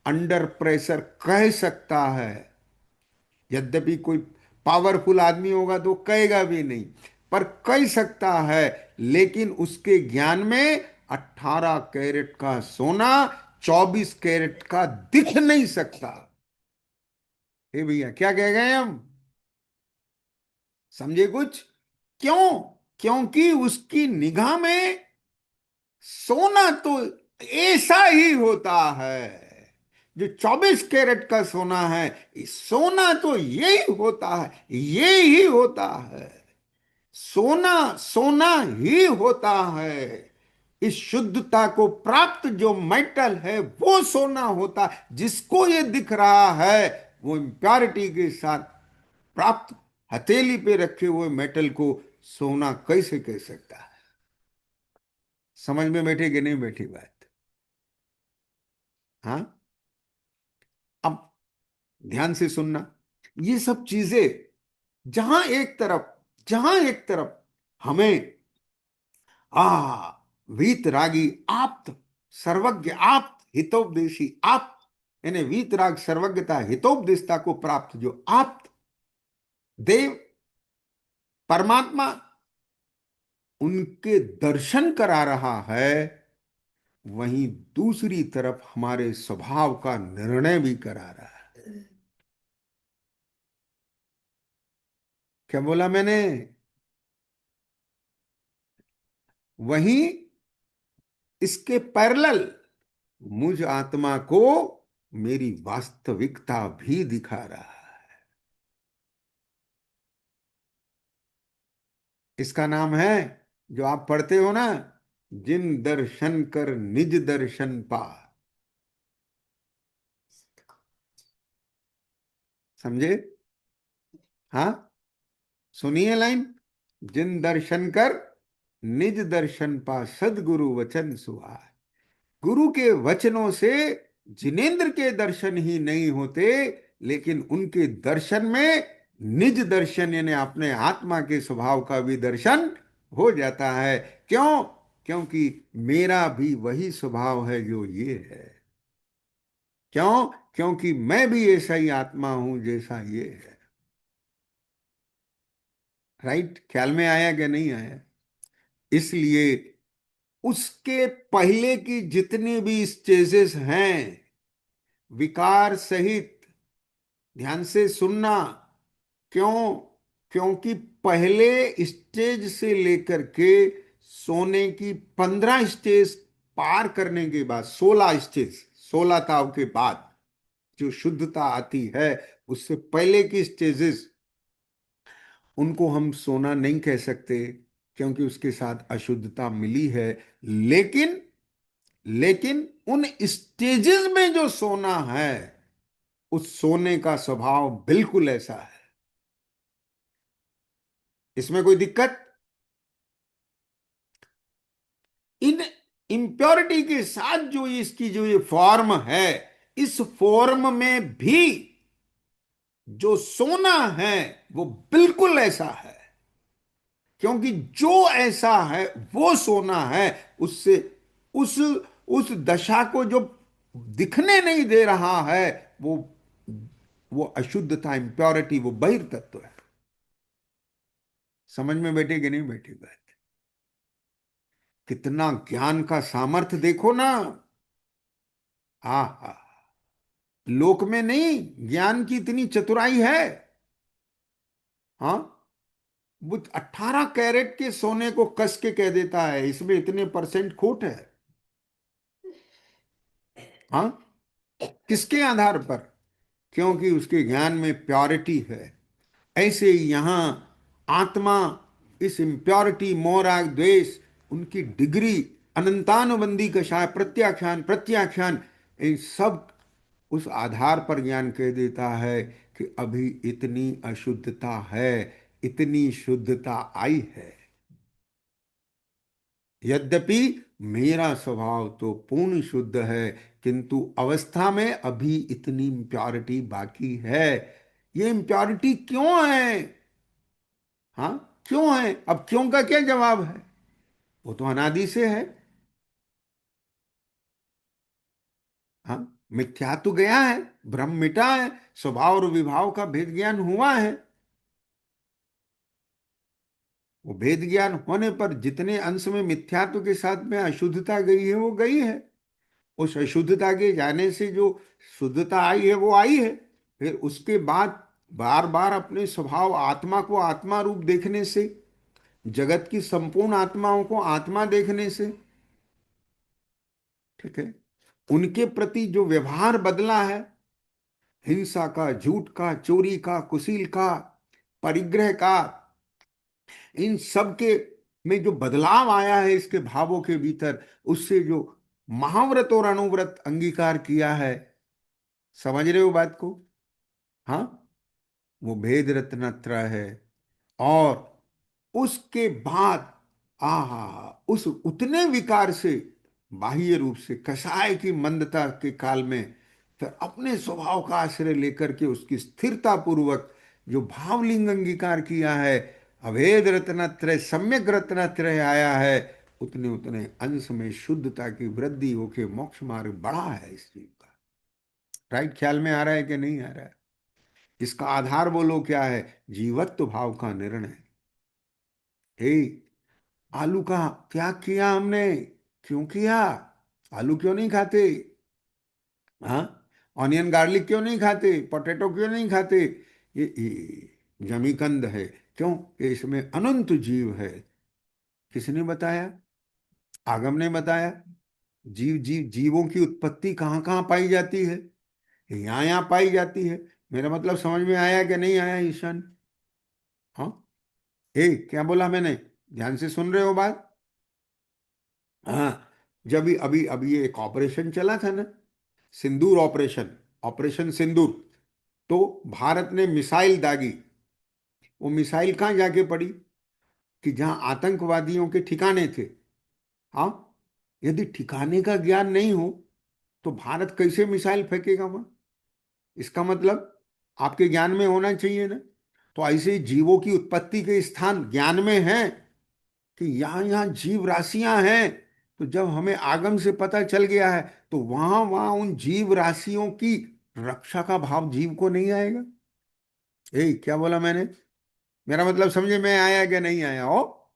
अंडर प्रेशर कह सकता है, यद्यपि कोई पावरफुल आदमी होगा तो कहेगा भी नहीं, पर कह सकता है। लेकिन उसके ज्ञान में 18 कैरेट का सोना 24 कैरेट का दिख नहीं सकता। हे भैया, क्या कह गए हम? समझे कुछ? क्यों? क्योंकि उसकी निगाह में सोना तो ऐसा ही होता है, जो 24 कैरेट का सोना है, सोना तो यही होता है, ये ही होता है। सोना सोना ही होता है। इस शुद्धता को प्राप्त जो मेटल है वो सोना होता है। जिसको ये दिख रहा है वो इम्प्योरिटी के साथ प्राप्त हथेली पे रखे हुए मेटल को सोना कैसे कह सकता है? समझ में बैठी कि नहीं बैठी बात? हाँ। अब ध्यान से सुनना। ये सब चीजें, जहां एक तरफ हमें आ वीतरागी आप्त, सर्वज्ञ आप्त हितोपदेशी आप्त, यानी वीतराग सर्वज्ञता हितोपदेशता को प्राप्त जो आप्त देव परमात्मा उनके दर्शन करा रहा है, वहीं दूसरी तरफ हमारे स्वभाव का निर्णय भी करा रहा है। क्या बोला मैंने? वहीं इसके पैरेलल मुझ आत्मा को मेरी वास्तविकता भी दिखा रहा है। इसका नाम है, जो आप पढ़ते हो ना, जिन दर्शन कर निज दर्शन पा। समझे? हाँ, सुनिए लाइन। जिन दर्शन कर निज दर्शन पा, सदगुरु वचन सुहाए। गुरु के वचनों से जिनेंद्र के दर्शन ही नहीं होते, लेकिन उनके दर्शन में निज दर्शन यानी अपने आत्मा के स्वभाव का भी दर्शन हो जाता है। क्यों? क्योंकि मेरा भी वही स्वभाव है जो ये है। क्यों? क्योंकि मैं भी ऐसा ही आत्मा हूं जैसा ये है। राइट? ख्याल में आया कि नहीं आया? इसलिए उसके पहले की जितनी भी स्टेजेस हैं विकार सहित, ध्यान से सुनना। क्यों? क्योंकि पहले स्टेज से लेकर के सोने की 15 स्टेज पार करने के बाद, 16 स्टेज, 16 ताव के बाद जो शुद्धता आती है, उससे पहले की स्टेजेस, उनको हम सोना नहीं कह सकते, क्योंकि उसके साथ अशुद्धता मिली है। लेकिन लेकिन उन स्टेजेस में जो सोना है, उस सोने का स्वभाव बिल्कुल ऐसा है। इसमें कोई दिक्कत? इन इम्प्योरिटी के साथ जो इसकी जो ये फॉर्म है, इस फॉर्म में भी जो सोना है वो बिल्कुल ऐसा है। क्योंकि जो ऐसा है वो सोना है। उससे उस उस दशा को जो दिखने नहीं दे रहा है, वो अशुद्धता, इम्प्योरिटी, वो बहिर्तत्व है। समझ में बैठे कि नहीं बैठी बात? कितना ज्ञान का सामर्थ्य देखो ना। हा हा। लोक में नहीं, ज्ञान की इतनी चतुराई है। हाँ। वो 18 कैरेट के सोने को कस के कह देता है इसमें इतने परसेंट खोट है। हाँ। किसके आधार पर? क्योंकि उसके ज्ञान में प्योरिटी है। ऐसे ही यहां आत्मा, इस इम्प्योरिटी, मोराग, द्वेष, उनकी डिग्री अनंतानुबंधी कषाय, प्रत्याख्यान प्रत्याख्यान, इन सब उस आधार पर ज्ञान कह देता है कि अभी इतनी अशुद्धता है, इतनी शुद्धता आई है। यद्यपि मेरा स्वभाव तो पूर्ण शुद्ध है, किंतु अवस्था में अभी इतनी इम्प्योरिटी बाकी है। ये इम्प्योरिटी क्यों है? हाँ, क्यों है? अब क्यों का क्या जवाब है? वो तो अनादि से है। हाँ। मिथ्या तो गया है, भ्रम मिटा है, स्वभाव और विभाव का भेद ज्ञान हुआ है। वो भेद ज्ञान होने पर जितने अंश में मिथ्यात्व के साथ में अशुद्धता गई है वो गई है। उस अशुद्धता के जाने से जो शुद्धता आई है वो आई है। फिर उसके बाद बार बार अपने स्वभाव आत्मा को आत्मा रूप देखने से, जगत की संपूर्ण आत्माओं को आत्मा देखने से, ठीक है, उनके प्रति जो व्यवहार बदला है, हिंसा का, झूठ का, चोरी का, कुशील का, परिग्रह का, इन सब के में जो बदलाव आया है इसके भावों के भीतर, उससे जो महाव्रत और अनुव्रत अंगीकार किया है, समझ रहे हो बात को? हाँ। वो भेद रत्नत्र है। और उसके बाद आहा, उस उतने विकार से, बाह्य रूप से कसाय की मंदता के काल में, फिर अपने स्वभाव का आश्रय लेकर के उसकी स्थिरता पूर्वक जो भावलिंग अंगीकार किया है, अभेद रत्नत्रय सम्यक रत्नत्रय आया है, उतने उतने अंश में शुद्धता की वृद्धि होके मोक्ष मार्ग बढ़ा है इस जीव का। राइट, ख्याल में आ रहा है कि नहीं आ रहा है? इसका आधार बोलो क्या है? जीवत्व भाव का निर्णय। हे, आलू का त्याग किया हमने, क्यों किया? आलू क्यों नहीं खाते? हाँ, ऑनियन गार्लिक क्यों नहीं खाते? पोटैटो क्यों नहीं खाते? ये जमीकंद है। क्यों? कि इसमें अनंत जीव है। किसने बताया? आगम ने बताया। जीवों की उत्पत्ति कहाँ कहाँ पाई जाती है? यहाँ यहाँ पाई जाती है। मेरा मतलब समझ में आया कि नहीं आया ईशान? हाँ। क्या बोला मैंने? ध्यान से सुन रहे हो बात? हाँ, जब अभी अभी ये एक ऑपरेशन चला था ना, सिंदूर ऑपरेशन, ऑपरेशन सिंदूर। तो भारत ने मिसाइल दागी। वो मिसाइल कहाँ जाके पड़ी? कि जहां आतंकवादियों के ठिकाने थे। हाँ, यदि ठिकाने का ज्ञान नहीं हो तो भारत कैसे मिसाइल फेंकेगा वहां? इसका मतलब आपके ज्ञान में होना चाहिए ना। तो ऐसे ही जीवों की उत्पत्ति के स्थान ज्ञान में है कि यहाँ यहाँ जीव राशियां हैं। तो जब हमें आगम से पता चल गया है, तो वहां वहां उन जीव राशियों की रक्षा का भाव जीव को नहीं आएगा? क्या बोला मैंने? मेरा मतलब समझे में आया कि नहीं आया हो?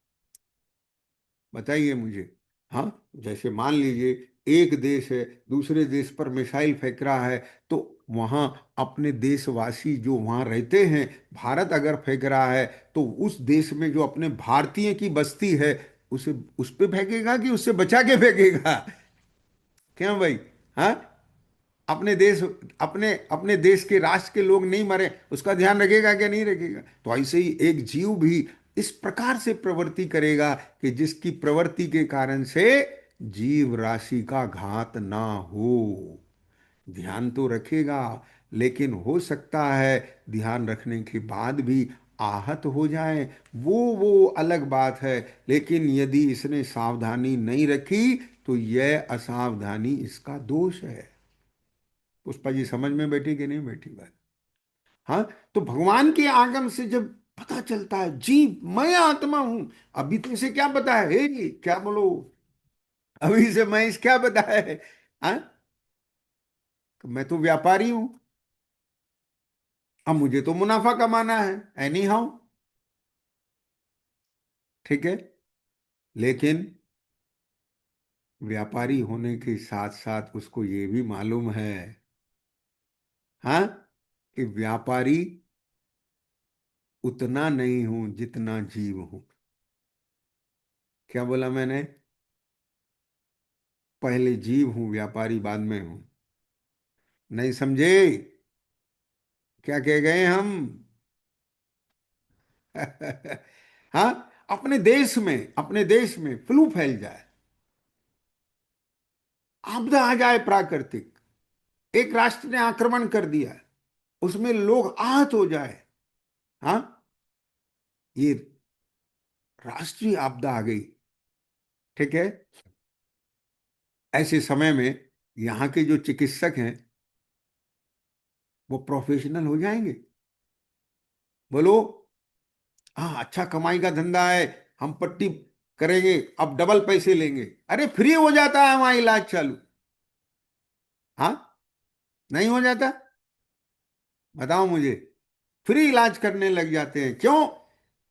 बताइए मुझे। हाँ, जैसे मान लीजिए एक देश है, दूसरे देश पर मिसाइल फेंक रहा है, तो वहां अपने देशवासी जो वहां रहते हैं, भारत अगर फेंक रहा है, तो उस देश में जो अपने भारतीय की बस्ती है, उसे उस पे फेंकेगा कि उससे बचा के फेंकेगा? क्यों भाई? हाँ, अपने देश, अपने अपने देश के राष्ट्र के लोग नहीं मरे, उसका ध्यान रखेगा क्या नहीं रखेगा? तो ऐसे ही एक जीव भी इस प्रकार से प्रवृत्ति करेगा कि जिसकी प्रवृत्ति के कारण से जीव राशि का घात ना हो। ध्यान तो रखेगा, लेकिन हो सकता है ध्यान रखने के बाद भी आहत हो जाए, वो अलग बात है। लेकिन यदि इसने सावधानी नहीं रखी, तो यह असावधानी इसका दोष है। पुष्पा जी समझ में बैठी कि नहीं बैठी बात? हाँ, तो भगवान के आगम से जब पता चलता है जी मैं आत्मा हूं। अभी तो इसे क्या पता है? क्या बोलो? अभी से मैं इस क्या पता है? हाँ, तो मैं तो व्यापारी हूं। अब मुझे तो मुनाफा कमाना है एनी हाउ। ठीक है, लेकिन व्यापारी होने के साथ साथ उसको ये भी मालूम है, हाँ, कि व्यापारी उतना नहीं हूं जितना जीव हूं। क्या बोला मैंने? पहले जीव हूं, व्यापारी बाद में हूं। नहीं समझे? क्या कह गए हम? हाँ, अपने देश में फ्लू फैल जाए, आपदा आ जाए प्राकृतिक, एक राष्ट्र ने आक्रमण कर दिया, उसमें लोग आहत हो जाए। हाँ, ये राष्ट्रीय आपदा आ गई। ठीक है, ऐसे समय में यहाँ के जो चिकित्सक हैं, वो प्रोफेशनल हो जाएंगे? बोलो। हाँ, अच्छा कमाई का धंधा है, हम पट्टी करेंगे, अब डबल पैसे लेंगे। अरे फ्री हो जाता है वहां इलाज चालू। हाँ, नहीं हो जाता? बताओ मुझे। फ्री इलाज करने लग जाते हैं, क्यों?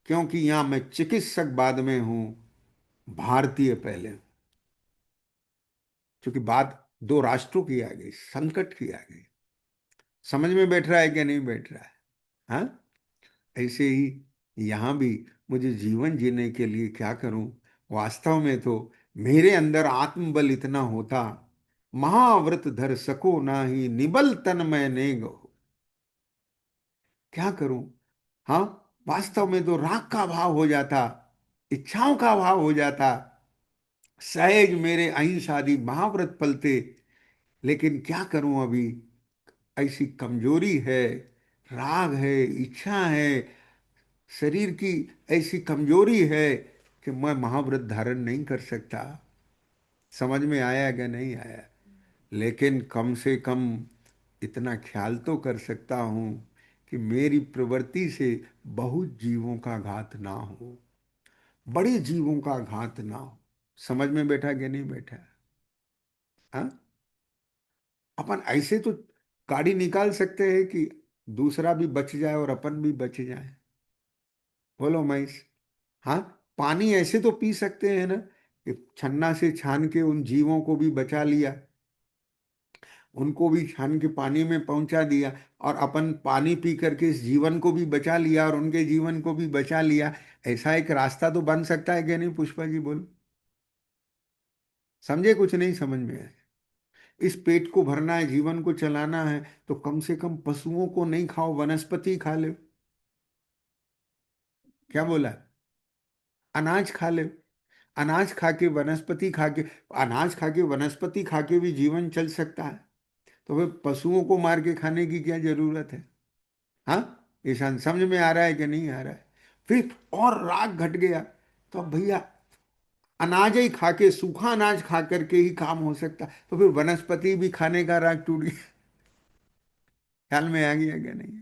क्योंकि यहां मैं चिकित्सक बाद में हूं, भारतीय पहले हूं। क्योंकि बात दो राष्ट्रों की आ गई, संकट की आ गई। समझ में बैठ रहा है क्या नहीं बैठ रहा है? हाँ, ऐसे ही यहां भी मुझे जीवन जीने के लिए क्या करूं? वास्तव में तो मेरे अंदर आत्मबल इतना होता, महाव्रत धर सको नाही, निबल तन मैं नेग हो। क्या करूं? हाँ, वास्तव में तो राग का भाव हो जाता, इच्छाओं का भाव हो जाता, सहज मेरे अहिंसादी महाव्रत पलते। लेकिन क्या करूं अभी? ऐसी कमजोरी है, राग है, इच्छा है, शरीर की ऐसी कमजोरी है कि मैं महाव्रत धारण नहीं कर सकता। समझ में आया कि नहीं आया? लेकिन कम से कम इतना ख्याल तो कर सकता हूं कि मेरी प्रवृत्ति से बहुत जीवों का घात ना हो, बड़े जीवों का घात ना हो। समझ में बैठा कि नहीं बैठा? हाँ, अपन ऐसे तो गाड़ी निकाल सकते हैं कि दूसरा भी बच जाए और अपन भी बच जाए। बोलो महेश। हाँ, पानी ऐसे तो पी सकते हैं ना कि छन्ना से छान के उन जीवों को भी बचा लिया, उनको भी छान के पानी में पहुंचा दिया, और अपन पानी पी करके इस जीवन को भी बचा लिया और उनके जीवन को भी बचा लिया। ऐसा एक रास्ता तो बन सकता है कि नहीं पुष्पा जी? बोलो। समझे? कुछ नहीं समझ में आया? इस पेट को भरना है, जीवन को चलाना है, तो कम से कम पशुओं को नहीं खाओ, वनस्पति खा ले। क्या बोला? अनाज खा ले। अनाज खा के, वनस्पति खा के, अनाज खा के वनस्पति खा के भी जीवन चल सकता है। तो फिर पशुओं को मार के खाने की क्या जरूरत है? हाँ, ईशान समझ में आ रहा है कि नहीं आ रहा है? फिर और राग घट गया, तो अब भैया अनाज ही खा के, सूखा अनाज खा करके ही काम हो सकता है, तो फिर वनस्पति भी खाने का राग टूट गया। ख्याल में आ गया क्या नहीं?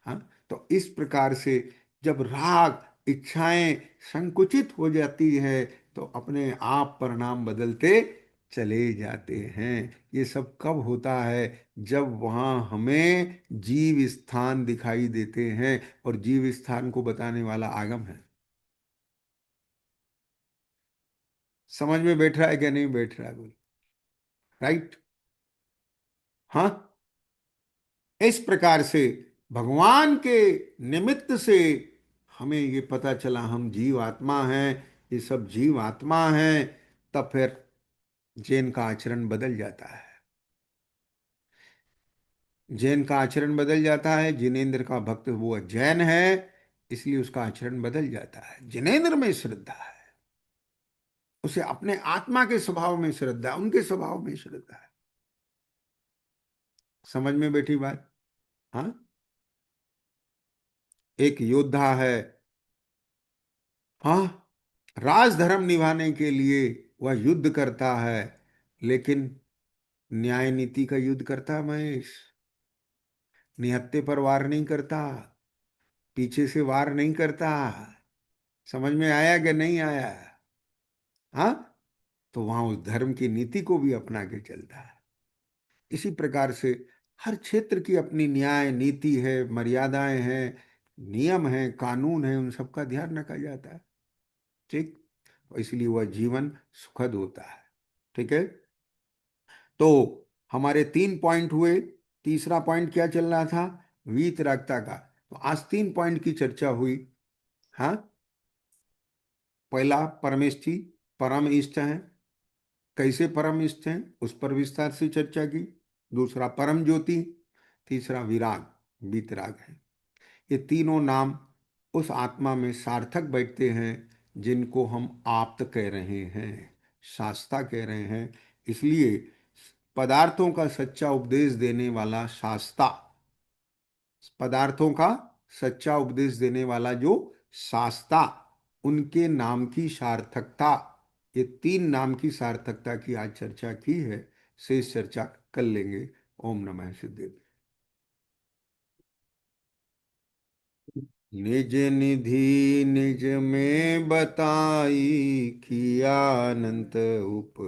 हाँ, तो इस प्रकार से जब राग, इच्छाएं संकुचित हो जाती है, तो अपने आप परिणाम बदलते चले जाते हैं। ये सब कब होता है? जब वहां हमें जीव स्थान दिखाई देते हैं, और जीव स्थान को बताने वाला आगम है। समझ में बैठ रहा है क्या नहीं बैठ रहा है? बोल। राइट। हाँ, इस प्रकार से भगवान के निमित्त से हमें ये पता चला हम जीव आत्मा हैं, ये सब जीव आत्मा हैं। तब फिर जैन का आचरण बदल जाता है। जैन का आचरण बदल जाता है। जिनेंद्र का भक्त वो जैन है, इसलिए उसका आचरण बदल जाता है। जिनेंद्र में श्रद्धा है, उसे अपने आत्मा के स्वभाव में श्रद्धा, उनके स्वभाव में श्रद्धा है। समझ में बैठी बात? हाँ, एक योद्धा है। हाँ, राजधर्म निभाने के लिए वह युद्ध करता है, लेकिन न्याय नीति का युद्ध करता है महेश। निहत्थे पर वार नहीं करता, पीछे से वार नहीं करता। समझ में आया कि नहीं आया? हाँ, तो वहां उस धर्म की नीति को भी अपना के चलता है। इसी प्रकार से हर क्षेत्र की अपनी न्याय नीति है, मर्यादाएं हैं, नियम हैं, कानून है, उन सबका ध्यान रखा जाता है। ठीक। और इसलिए वह जीवन सुखद होता है। ठीक है। तो हमारे 3 पॉइंट हुए। तीसरा पॉइंट क्या चल रहा था? वीतरागता का। तो आज 3 पॉइंट की चर्चा हुई। हाँ, पहला परमेष्ठी, परम इष्ट है। कैसे परम इष्ट हैं उस पर विस्तार से चर्चा की। दूसरा परम ज्योति। तीसरा विराग, वीतराग है। ये तीनों नाम उस आत्मा में सार्थक बैठते हैं जिनको हम आप्त कह रहे हैं, शास्ता कह रहे हैं। इसलिए पदार्थों का सच्चा उपदेश देने वाला शास्ता, पदार्थों का सच्चा उपदेश देने वाला जो शास्ता, उनके नाम की सार्थकता, ये 3 नाम की सार्थकता की आज चर्चा की है। शेष चर्चा कर लेंगे। ओम नमः सिद्धेश्वराय। निज निधि निज में बताई, किया अनंत उप